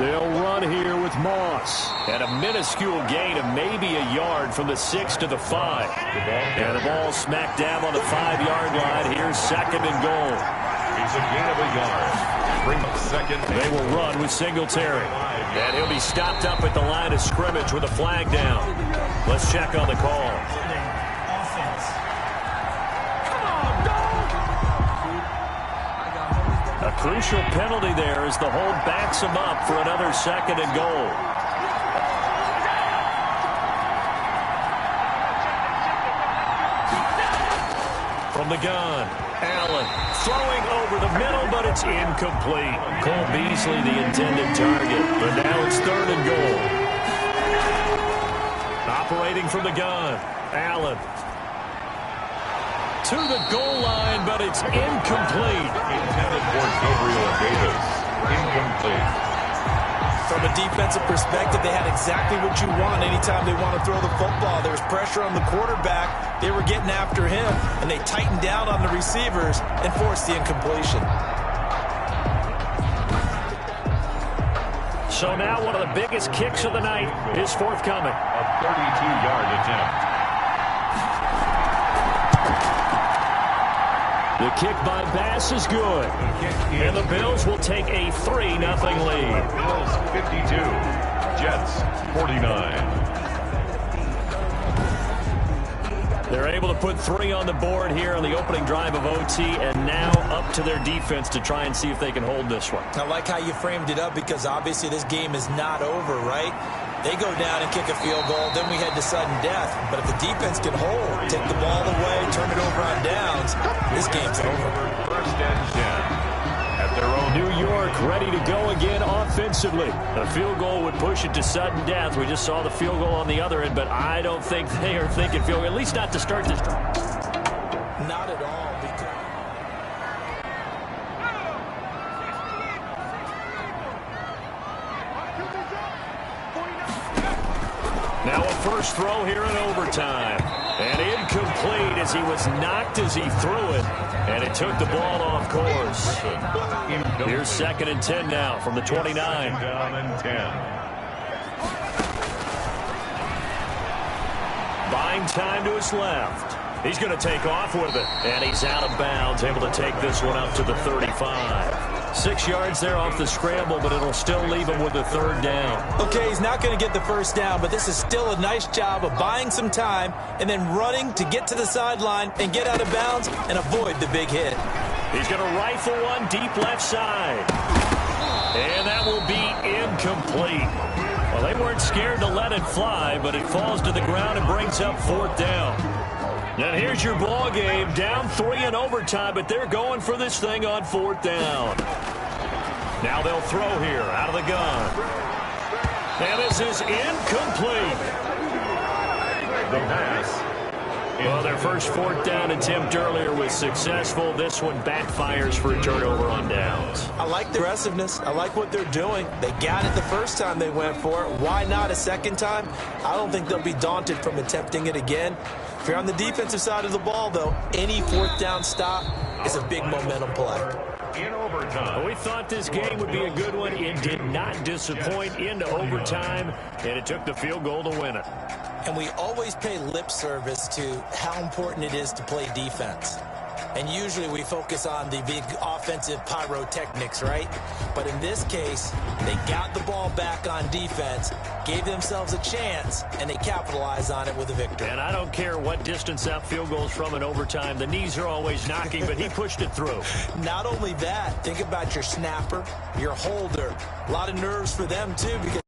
They'll run here with Moss. And a minuscule gain of maybe a yard from the 6 to the 5. And the ball smack dab on the 5-yard line. Here's 2nd and goal. It's a gain of a yard. Bring up 2nd. They will run with Singletary. And he'll be stopped up at the line of scrimmage with a flag down. Let's check on the call. A crucial penalty there as the hold backs him up for another 2nd and goal. From the gun, Allen throwing over the middle, but it's incomplete. Cole Beasley the intended target, but now it's 3rd and goal. Operating from the gun, Allen. To the goal line, but it's incomplete. Intended for Gabriel Davis. Incomplete. From a defensive perspective, they had exactly what you want anytime they want to throw the football. There was pressure on the quarterback. They were getting after him, and they tightened down on the receivers and forced the incompletion. So now one of the biggest kicks of the night is forthcoming. A 32-yard attempt. The kick by Bass is good. And the Bills will take a 3-0 lead. Bills 52. Jets 49. They're able to put 3 on the board here on the opening drive of OT, and now up to their defense to try and see if they can hold this one. I like how you framed it up because obviously this game is not over, right? They go down and kick a field goal, then we head to sudden death. But if the defense can hold, take the ball away, turn it over on downs, this game's over. 1st and 10. At their own New York ready to go again offensively. A field goal would push it to sudden death. We just saw the field goal on the other end, but I don't think they are thinking field goal, at least not to start this. Not at all. Now a first throw here in overtime. And incomplete as he was knocked as he threw it. And it took the ball off course. Here's 2nd and 10 now from the 29. down and 10. Buying time to his left. He's going to take off with it. And he's out of bounds, able to take this one up to the 35. 6 yards there off the scramble, but it'll still leave him with a 3rd down. Okay, he's not going to get the 1st down, but this is still a nice job of buying some time and then running to get to the sideline and get out of bounds and avoid the big hit. He's going to rifle one deep left side. And that will be incomplete. Well, they weren't scared to let it fly, but it falls to the ground and brings up 4th down. And here's your ball game, down 3 in overtime, but they're going for this thing on 4th down. Now they'll throw here out of the gun. And this is incomplete. The pass. Well, their first 4th down attempt earlier was successful. This one backfires for a turnover on downs. I like the aggressiveness. I like what they're doing. They got it the first time they went for it. Why not a 2nd time? I don't think they'll be daunted from attempting it again. If you're on the defensive side of the ball, though, any 4th down stop is a big momentum play. In overtime. We thought this game would be a good one. It did not disappoint into overtime, and it took the field goal to win it. And we always pay lip service to how important it is to play defense. And usually we focus on the big offensive pyrotechnics, right? But in this case, they got the ball back on defense, gave themselves a chance, and they capitalized on it with a victory. And I don't care what distance that field goes from in overtime. The knees are always knocking, but he pushed it through. Not only that, think about your snapper, your holder. A lot of nerves for them, too, because